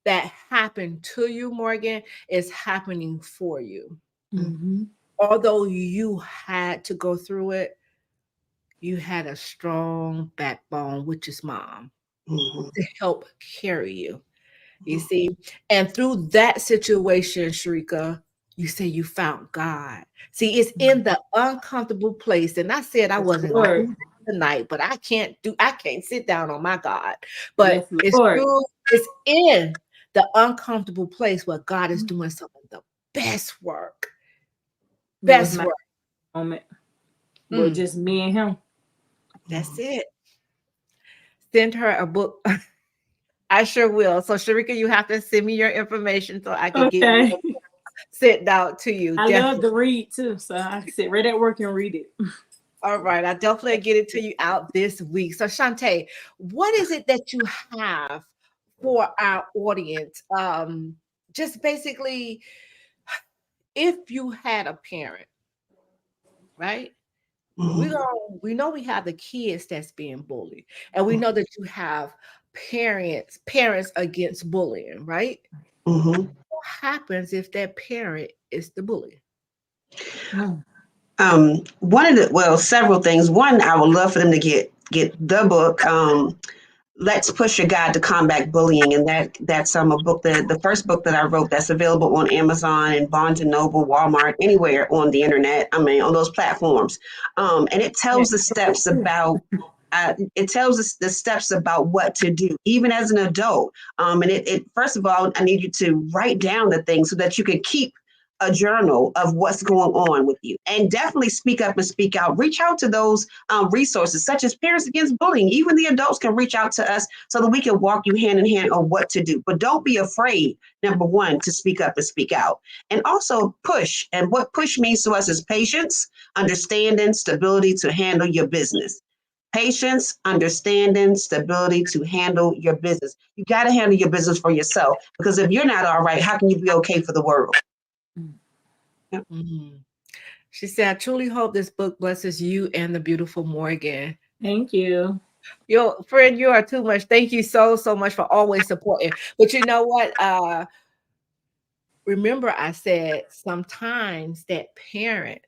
that happened to you, Morgan, is happening for you.
Mm-hmm.
Although you had to go through it, you had a strong backbone, which is Mom, to help carry you. You see, and through that situation, Shareka, you say you found God. See, it's in the uncomfortable place. And I said I wasn't tonight, but I can't sit down on my God. But it's in the uncomfortable place where God is doing some of the best work. Best work.
Moment. Well, just me and him.
That's it. Send her a book. I sure will. So, Shareka, you have to send me your information so I can get it sent out to you.
I love to read too, so I sit right at work and read it.
All right, I definitely get it to you out this week. So Shant'a, what is it that you have for our audience? Just basically, if you had a parent, right?
Mhm.
We know we have the kids that's being bullied, and we know that you have parents against bullying, right?
Mhm.
What happens if that parent is the bully?
Mm.
One of the well, several things. One, I would love for them to get the book. Let's Push Your Guide to Combat Bullying, and that's a book, the first book that I wrote, that's available on Amazon and Barnes and Noble, Walmart, anywhere on the internet. I mean, on those platforms, and it tells the steps about. It tells us the steps about what to do, even as an adult. And it first of all, I need you to write down the things so that you can keep a journal of what's going on with you, and definitely speak up and speak out. Reach out to those resources such as Parents Against Bullying. Even the adults can reach out to us so that we can walk you hand in hand on what to do. But don't be afraid, number one, to speak up and speak out. And also push. And what push means to us is patience, understanding, stability to handle your business. Patience, understanding, stability to handle your business. You got to handle your business for yourself, because if you're not all right, how can you be okay for the world? Yep.
Mhm. She said, I truly hope this book blesses you and the beautiful Morgan.
Thank you.
Yo, friend, you are too much. Thank you so, so much for always supporting. But you know what? Remember, I said sometimes that parent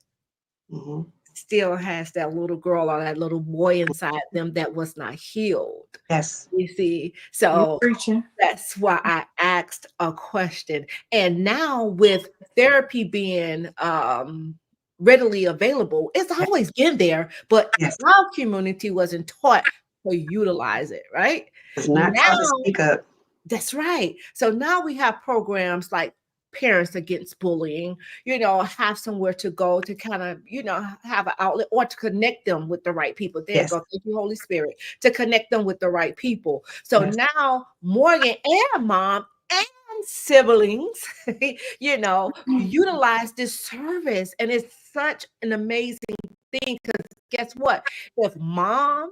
Mhm.
still has that little girl or that little boy inside them that was not healed.
Yes.
You see?
You're
So
preaching.
that's why I asked a question. And now with therapy being readily available, it's always been there, but
Yes.
our community wasn't taught to utilize it, right?
It's not taught to
Now
speak up.
that's right. So now we have programs like Parents Against Bullying, have somewhere to go to kind of, have an outlet or to connect them with the right people. There you
Yes.
go. Thank you, Holy Spirit, to connect them with the right people. So
Yes.
now Morgan and mom and siblings, utilize this service. And it's such an amazing thing because guess what? If mom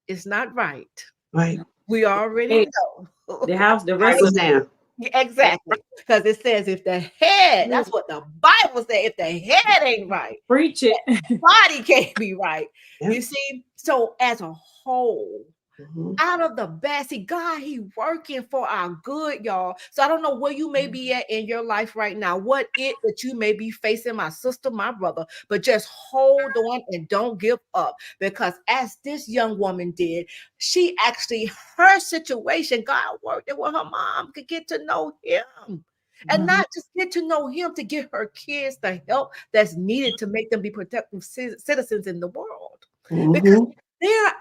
is not right,
Right.
we already
Hey,
know.
the
It
rest
goes
of
down.
Exactly. Because it says if the head, that's what the Bible says, if the head ain't right,
preach it.
the body can't be right.
Yep.
You see? So as a whole,
Mhm.
out of the best, see, God, He working for our good, y'all. So I don't know where you may be at in your life right now, what it that you may be facing, my sister, my brother, but just hold on and don't give up. Because as this young woman did, she actually, her situation, God worked it with her mom could get to know Him. And not just get to know Him, to give her kids the help that's needed to make them be productive citizens in the world. Because
Mhm.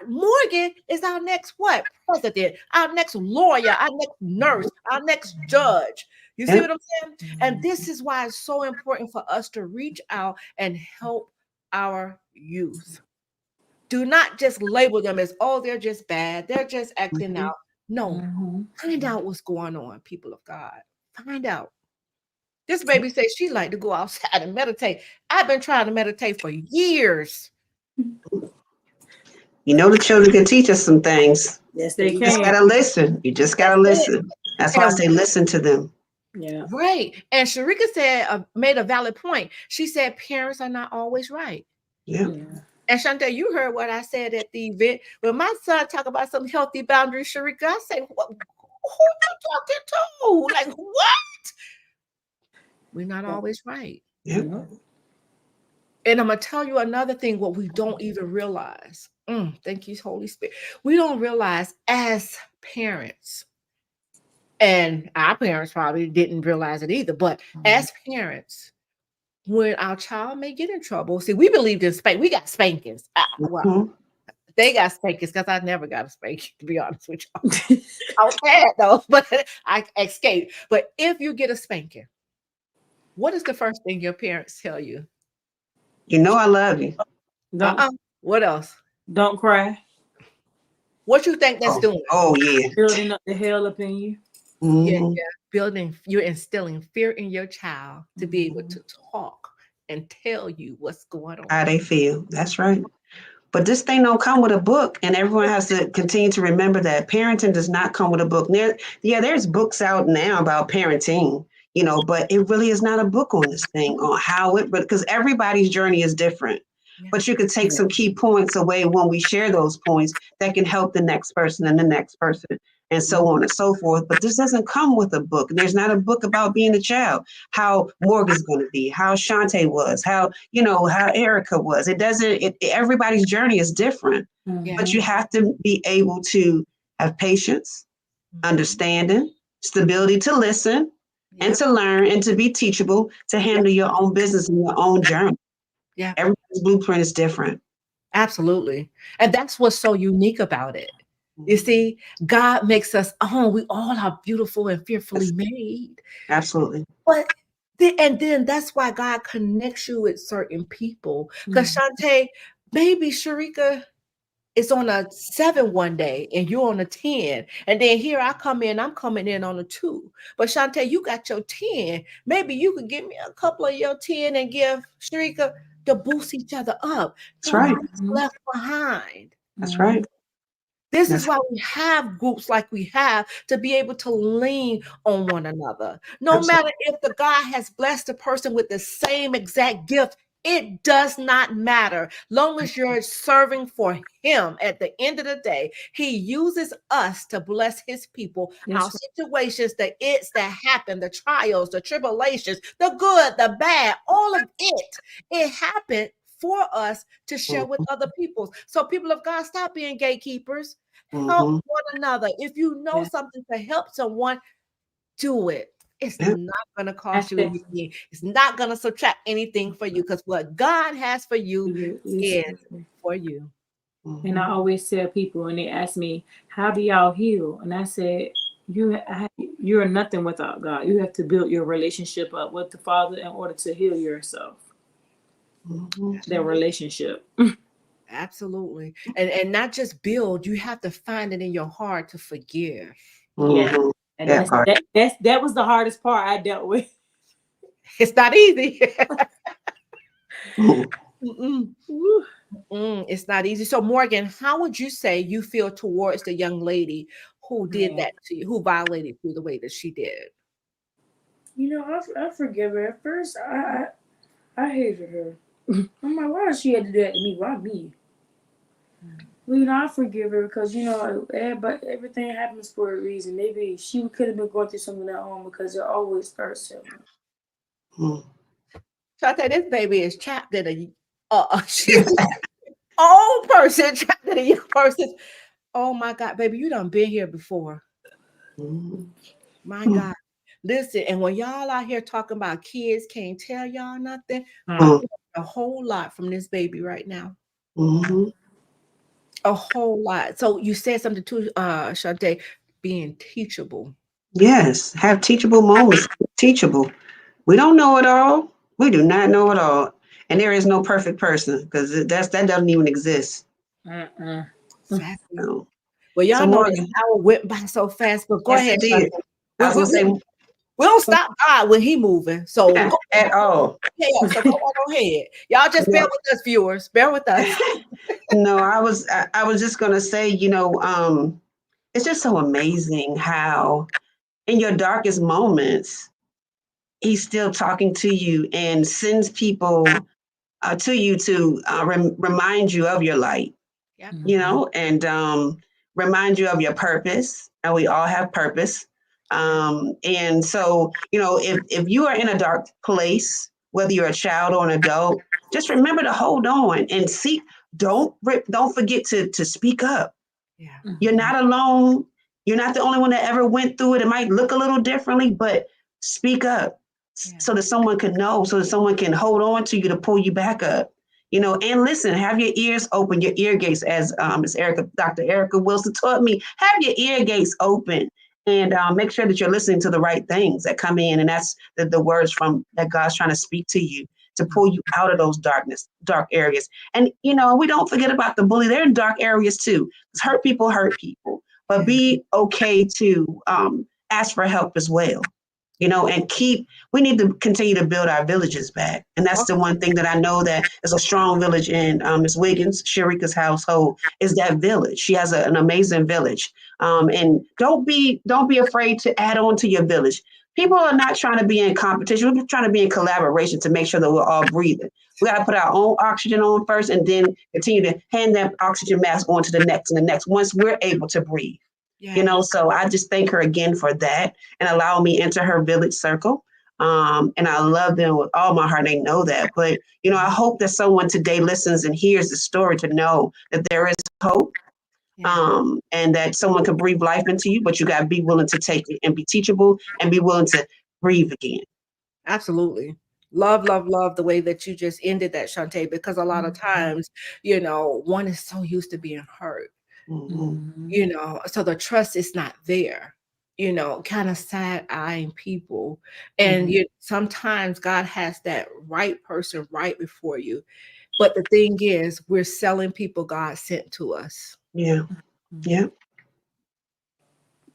Morgan is our next what? President, our next lawyer, our next nurse, our next judge. You see
Yep.
what I'm saying? And this is why it's so important for us to reach out and help our youth. Do not just label them as, oh, they're just bad, they're just acting
Mhm.
out. No,
Mhm.
find out what's going on, people of God. Find out. This baby says she like to go outside and meditate. I've been trying to meditate for years.
You know the children can teach us some things.
Yes,
But
they
you just
can.
gotta listen. You just
That's
gotta
it.
listen. That's why I
And
say listen to them.
Yeah.
right. And Shareka said, made a valid point. She said, parents are not always right.
Yeah.
Yeah.
And Shant'a, you heard what I said at the event. When my son talk about some healthy boundaries, Shareka, I say, what, who you talking to? Like, what? We're not always right.
Yep.
And I'm going to tell you another thing, what we don't even realize. Thank you, Holy Spirit. We don't realize as parents, and our parents probably didn't realize it either, but as parents, when our child may get in trouble, see, we believed in spank. We got spankings. Well,
Mhm.
they got spankings because I never got a spanking, to be honest with y'all. I was bad though, but I escaped. But if you get a spanking, what is the first thing your parents tell you?
You know I love you.
Don't
What else?
don't cry.
What you think that's
Oh,
doing?
oh yeah.
Building up the hell up in you.
Yeah,
Mhm.
building, you're instilling fear in your child to be able to talk and tell you what's going
How
on.
they feel. That's right. But this thing don't come with a book, and everyone has to continue to remember that parenting does not come with a book. There's books out now about parenting, but it really is not a book on this thing on how it, but because everybody's journey is different. But you could take some key points away when we share those points that can help the next person and the next person and so on and so forth. But this doesn't come with a book. There's not a book about being a child, how Morgan's going to be, how Shant'a was, how Erica was. It doesn't, everybody's journey is different, but you have to be able to have patience, understanding, stability to listen and to learn and to be teachable, to handle your own business and your own journey.
Yeah.
Everybody's blueprint is different.
Absolutely. And that's what's so unique about it. You see, God makes us, we all are beautiful and fearfully made.
Absolutely.
But then that's why God connects you with certain people. Because Shant'a, maybe Shareka is on a 7 one day and you're on a 10. And then here I come in, I'm coming in on a 2. But Shant'a, you got your 10. Maybe you could give me a couple of your 10 and give Shareka to boost each other up.
That's right.
Nobody's left behind.
That's right.
This is why we have groups like we have, to be able to lean on one another. No matter if the God has blessed a person with the same exact gift, it does not matter. Long as you're serving for him, at the end of the day, he uses us to bless his people. Our situations, the it's that happen, the trials, the tribulations, the good, the bad, all of it happened for us to share with other people. So people of God, stop being gatekeepers. Help one another. If you know something to help someone, do it. It's not going to cost you anything. It's not going to subtract anything for you, because what God has for you is for you.
And I always tell people, and they ask me, how do y'all heal? And I said, you're nothing without God. You have to build your relationship up with the Father in order to heal yourself. That relationship.
Absolutely. And not just build, you have to find it in your heart to forgive.
Yeah. And that was the hardest part I dealt with.
It's not easy. It's not easy. So Morgan, how would you say you feel towards the young lady who did that to you, who violated you the way that she did?
I forgive her. At first, I hated her. I'm like, why does she have to do that to me? Why me? Well, I forgive her because, but everything happens for a reason. Maybe she could have been going through something at home, because it always hurts him.
Shant'a, this baby is trapped in she's old person trapped in a young person. Oh my God, baby, you done been here before. My God. Listen, and when y'all out here talking about kids can't tell y'all nothing, I'm learning a whole lot from this baby right now. A whole lot. So you said something too, Shant'a, being teachable.
Yes, have teachable moments. Teachable. We don't know it all. We do not know it all. And there is no perfect person, because that doesn't even exist.
Exactly.
So,
well, y'all know this hour went by so fast, but go ahead.
It did. I was going to say,
we don't stop God when he moving. So
at all.
Yeah, so go on ahead. Y'all just bear with us, viewers. Bear with us.
No, I was just going to say, it's just so amazing how in your darkest moments, he's still talking to you and sends people to you to remind you of your light, and remind you of your purpose. And we all have purpose. And so, if you are in a dark place, whether you're a child or an adult, just remember to hold on and seek. Don't forget to speak up.
Yeah.
You're not alone. You're not the only one that ever went through it. It might look a little differently, but speak up so that someone can know, so that someone can hold on to you to pull you back up. And listen, have your ears open, your ear gates, as Dr. Erica Wilson taught me. Have your ear gates open, and make sure that you're listening to the right things that come in, and that's the words from that God's trying to speak to you to pull you out of those dark areas. And we don't forget about the bully. They're in dark areas too. Because hurt people, but be okay to ask for help as well. and we need to continue to build our villages back. And that's the one thing that I know that is a strong village in Ms. Wiggins, Shareka's household, is that village. She has an amazing village. And don't be afraid to add on to your village. People are not trying to be in competition. We're trying to be in collaboration to make sure that we're all breathing. We got to put our own oxygen on first and then continue to hand that oxygen mask on to the next and the next once we're able to breathe. So I just thank her again for that and allow me into her village circle. And I love them with all my heart. They know that. But, I hope that someone today listens and hears the story to know that there is hope. And that someone can breathe life into you, but you got to be willing to take it and be teachable and be willing to breathe again.
Absolutely. Love the way that you just ended that, Shant'a, because a lot of times, one is so used to being hurt, so the trust is not there, kind of side-eyeing people. And sometimes God has that right person right before you. But the thing is, we're selling people God sent to us.
Yeah. Yeah.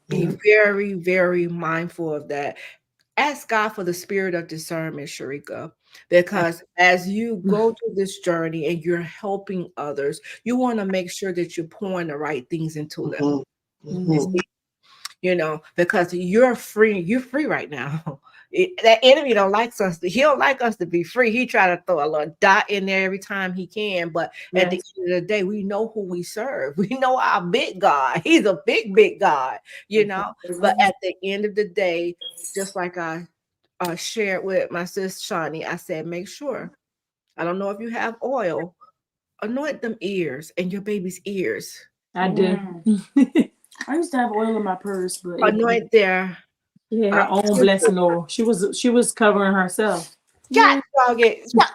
Be very, very mindful of that. Ask God for the spirit of discernment, Shareka, because as you go through this journey and you're helping others, you want to make sure that you're pouring the right things into them. Because you're free right now. That enemy don't like us. He don't like us to be free. He try to throw a little dot in there every time he can. But at the end of the day, we know who we serve. We know our big God. He's a big, big God, But at the end of the day, just like I shared with my sister Shani, I said, make sure. I don't know if you have oil. Anoint them ears and your baby's ears.
I do.
I used to have oil in my purse, but
anoint their
her own blessing oil. She was covering herself.
God dog it. Girl,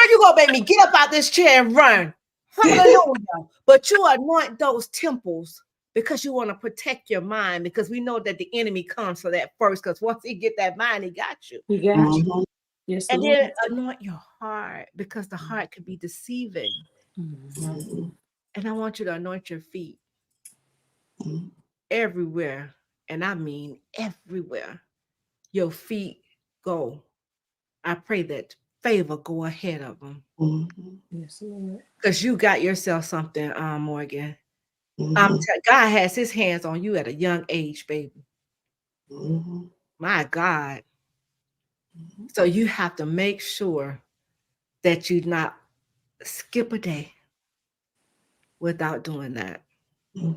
you gonna make me get up out this chair and run. Hallelujah. But you anoint those temples because you want to protect your mind, because we know that the enemy comes for that first, because once he get that mind, he got you.
He got you. Yes,
and then anoint your heart, because the heart could be deceiving. And I want you to anoint your feet everywhere. And I mean everywhere your feet go. I pray that favor go ahead of them.
Yes, Lord.
Because you got yourself something, Morgan. God has his hands on you at a young age, baby. My God. So you have to make sure that you not skip a day without doing that. And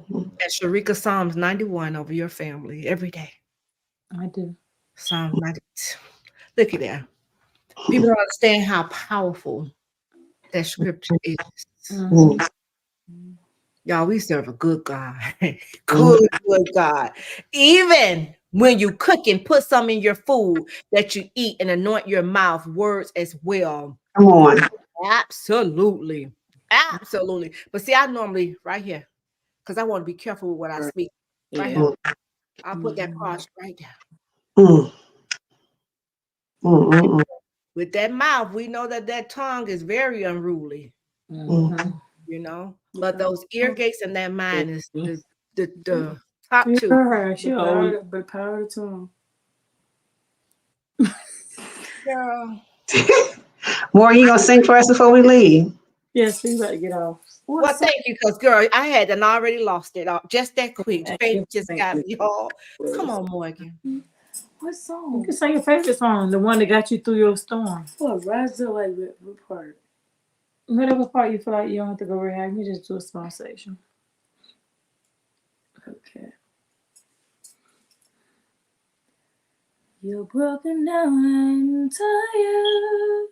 Shareka, Psalms 91 over your family every day.
I do.
Psalms 90. Look at that. People don't understand how powerful that scripture is. Y'all, we serve a good God. Good God. Even when you cook and put some in your food that you eat and anoint your mouth, words as well.
Come on.
Absolutely. Absolutely. But see, I normally right here, because I want to be careful with what I speak. Right here. I'll put that cross right there. With that mouth, we know that tongue is very unruly. But those ear gates and that mind is the top two.
The power of the tongue.
Girl.
More, you gonna sing for us before we leave?
Yes, we better get off.
Well, thank you, because girl, I had and already lost it just that quick. Baby just got me all. Come on, Morgan.
What song?
You can sing your favorite song, the one that got you through your storm.
What, Rise Up, like what part?
Whatever part you feel like you don't have to go rehab, you just do a small section.
Okay. You're broken down and tired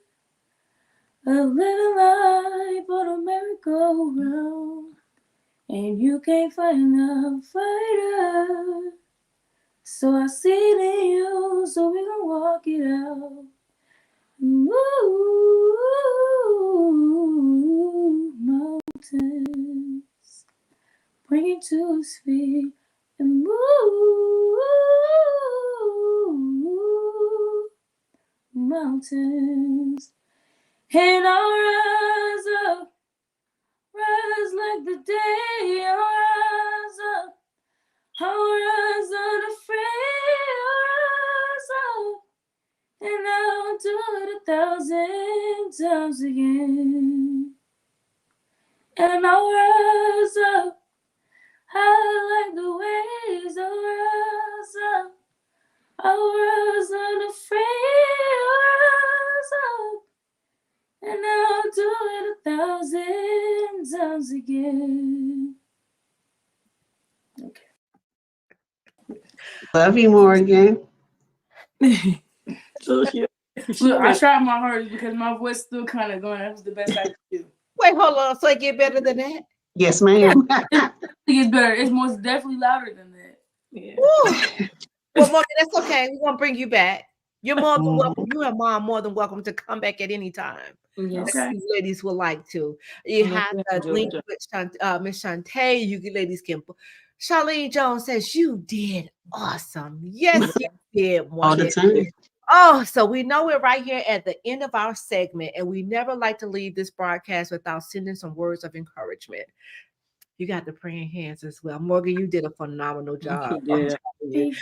of living life on a merry-go-round, and you can't find a fighter. So I see in you, so we gon' walk it out. Ooh, mountains, bring it to his feet and move. Mountains, and I'll rise up, rise like the day. I'll rise up, I'll rise unafraid. 1,000 times again. And I'll rise up. I like the waves I'll rise up. I'll rise unafraid, rise up. And I'll do it 1,000 times again. Okay.
Love you, Morgan.
Look, I tried my hardest because my voice still kind of going. That was the best I could do.
Wait, hold on. So it get better than that?
Yes, ma'am.
It gets better. It's most definitely louder than that. Yeah.
Well, Morgan, that's okay. We're gonna bring you back. You're more than welcome. You and Mom more than welcome to come back at any time.
Yes.
Okay. You ladies would like to. You have the link with Miss Shant'a. You ladies can. Charlene Jones says you did awesome. Yes, you did. Morgan.
All the time.
Oh, so we know we're right here at the end of our segment, and we never like to leave this broadcast without sending some words of encouragement. You got the praying hands as well. Morgan, you did a phenomenal job.
Yeah.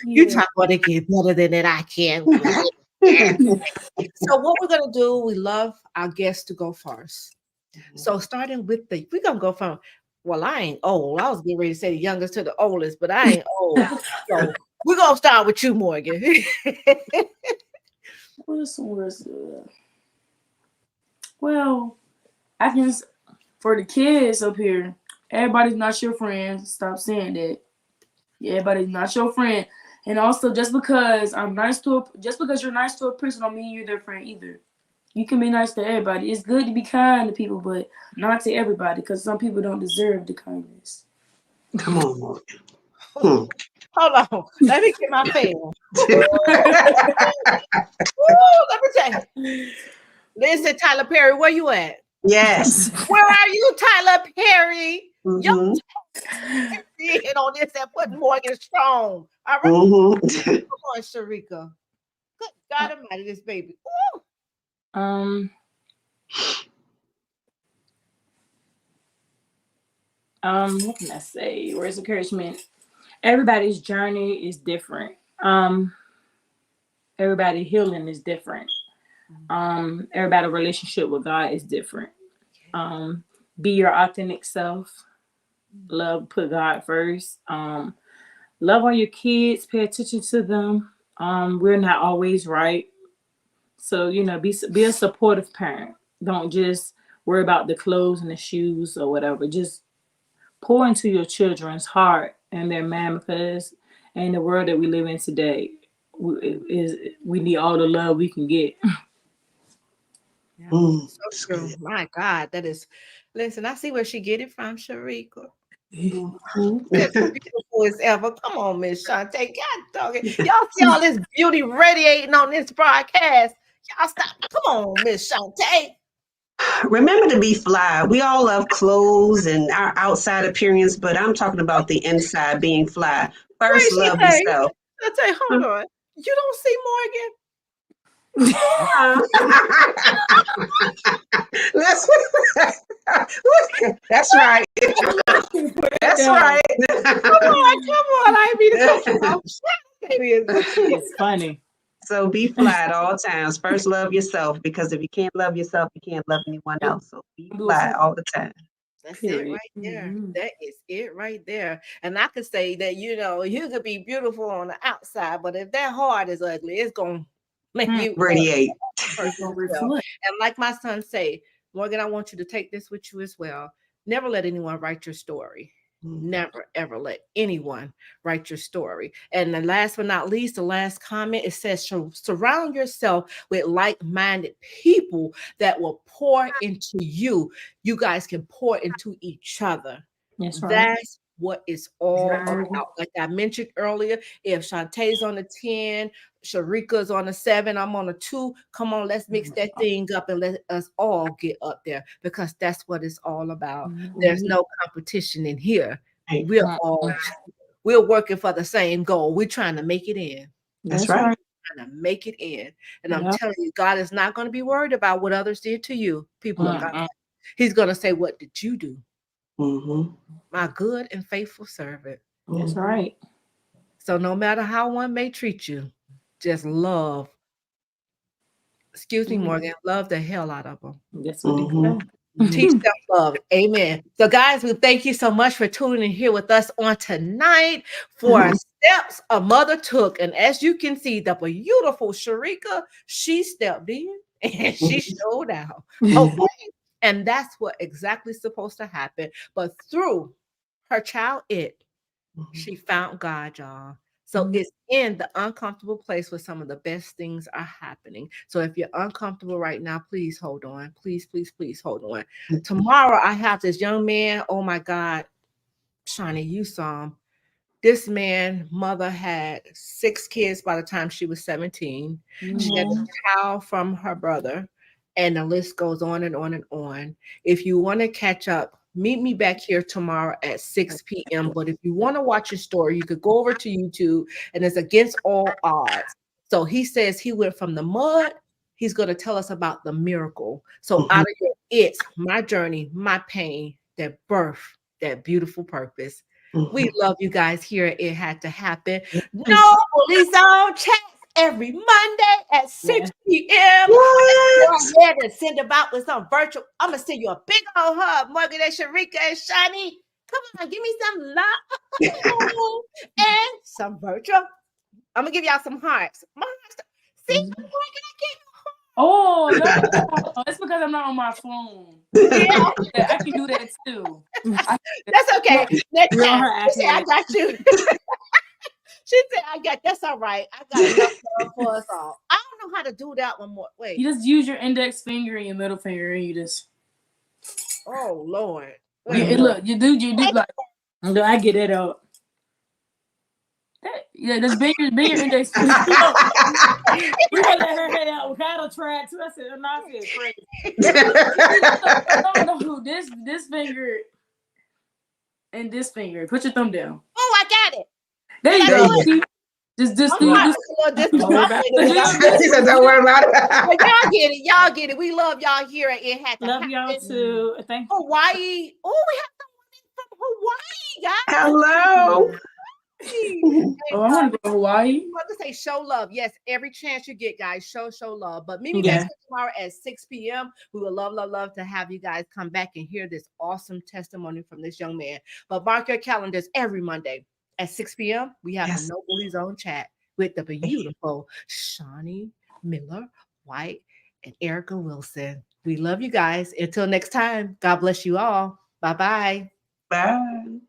You talk about it get better than that. I can. So what we're going to do, we love our guests to go first. So starting with we're going to go from, well, I ain't old. I was getting ready to say the youngest to the oldest, but I ain't old. So we're going to start with you, Morgan.
Well, I can, for the kids up here, everybody's not your friend. Stop saying that. Yeah, everybody's not your friend. And also, just because you're nice to a person don't mean you're their friend either. You can be nice to everybody. It's good to be kind to people, but not to everybody, because some people don't deserve the kindness.
Come on, Morgan.
Hold on. Let me get my fan. Let me tell you. Listen, Tyler Perry, where you at?
Yes.
Where are you, Tyler Perry? Yo, in on this and putting Morgan strong. All right. Come on, Shareka. Good God Almighty, this baby.
What can I say? Where's encouragement? Everybody's journey is different. Everybody's healing is different. Everybody's relationship with God is different. Be your authentic self. Love, put God first. Love all your kids. Pay attention to them. We're not always right. So, be a supportive parent. Don't just worry about the clothes and the shoes or whatever. Just pour into your children's heart and their mind, because in the world that we live in today, we need all the love we can get.
So true. My God, that is. Listen, I see where she get it from, Shareka. That's beautiful as ever. Come on, Miss Shant'a. God dog it. Y'all see all this beauty radiating on this broadcast. Y'all stop. Come on, Miss Shant'a.
Remember to be fly. We all love clothes and our outside appearance, but I'm talking about the inside being fly. First, love yourself.
Let's say, hold on. You don't see Morgan?
That's right. That's right.
Come on. I mean,
it's funny.
So be fly at all times. First, love yourself, because if you can't love yourself, you can't love anyone else. So be fly all the time.
That's it right there. That is it right there. And I could say that, you could be beautiful on the outside, but if that heart is ugly, it's going to make you
radiate.
And like my son say, Morgan, I want you to take this with you as well. Never let anyone write your story. Never, ever let anyone write your story. And the last but not least, the last comment, it says, surround yourself with like-minded people that will pour into you. You guys can pour into each other.
That's right.
That's what it's all about. Like I mentioned earlier, if Shanta''s on the 10, Shareka's on the 7, I'm on a 2. Come on, let's mix that thing up and let us all get up there, because that's what it's all about. There's no competition in here. We're working for the same goal. We're trying to make it in.
That's right.
Trying to make it in. And I'm telling you, God is not going to be worried about what others did to you. People of God. He's going to say, what did you do? My good and faithful servant.
That's right.
So no matter how one may treat you, just love Excuse me, Morgan. Love the hell out of them.
That's what they say.
Teach them love. Amen. So, guys, we thank you so much for tuning in here with us on tonight for Steps a Mother Took. And as you can see, the beautiful Shareka, she stepped in and she showed out. Okay. And that's what exactly supposed to happen. But through her child, she found God, y'all. So it's in the uncomfortable place where some of the best things are happening. So if you're uncomfortable right now, please hold on. Please, please, please hold on. Tomorrow I have this young man. Oh my God. Shani, you saw him. This man, mother had 6 kids by the time she was 17. She had a child from her brother. And the list goes on and on and on. If you want to catch up, meet me back here tomorrow at 6 p.m. But if you want to watch his story, you could go over to YouTube, and it's against all odds. So he says he went from the mud. He's going to tell us about the miracle. So out of your my journey, my pain, that birth, that beautiful purpose. We love you guys here. It had to happen. No bullies on chats every Monday at 6 p.m. Go ahead and send them out with some virtual. I'm going to send you a big old hug. Morgan and Shareka and Shani. Come on, give me some love and some virtual. I'm going to give y'all some hearts. See, Morgan, I can't.
Oh, no. It's because I'm not on my phone.
Yeah.
I can do that too.
That's okay. Next time.
Her
She said, I got you. She said, I got, that's all right. I got enough love for us all. I don't know how to do that one more. Wait.
You just use your index finger and your middle finger and you just.
Oh, Lord.
Look, you do like.
No, I get it out.
Yeah, just bend your index finger.
We gonna let her head out. We kind of tried to. I said, I'm not crazy. No, this finger and this finger. Put your thumb down.
Oh, I got it.
There you go. Just
Don't worry about
it.
But y'all get it. Y'all get it. We love y'all here at It Had to
Love
Happen.
y'all too. Thank you.
Hawaii. Oh, we have someone from Hawaii, guys.
Hello.
Oh, I want to go to Hawaii.
I want to say show love. Yes, every chance you get, guys, show love. But meet me back tomorrow at 6 p.m. We would love to have you guys come back and hear this awesome testimony from this young man. But mark your calendars every Monday at 6 p.m. We have a No Bullies Zone chat with the beautiful Shani Miller White and Erica Wilson. We love you guys. Until next time, God bless you all. Bye-bye.
Bye.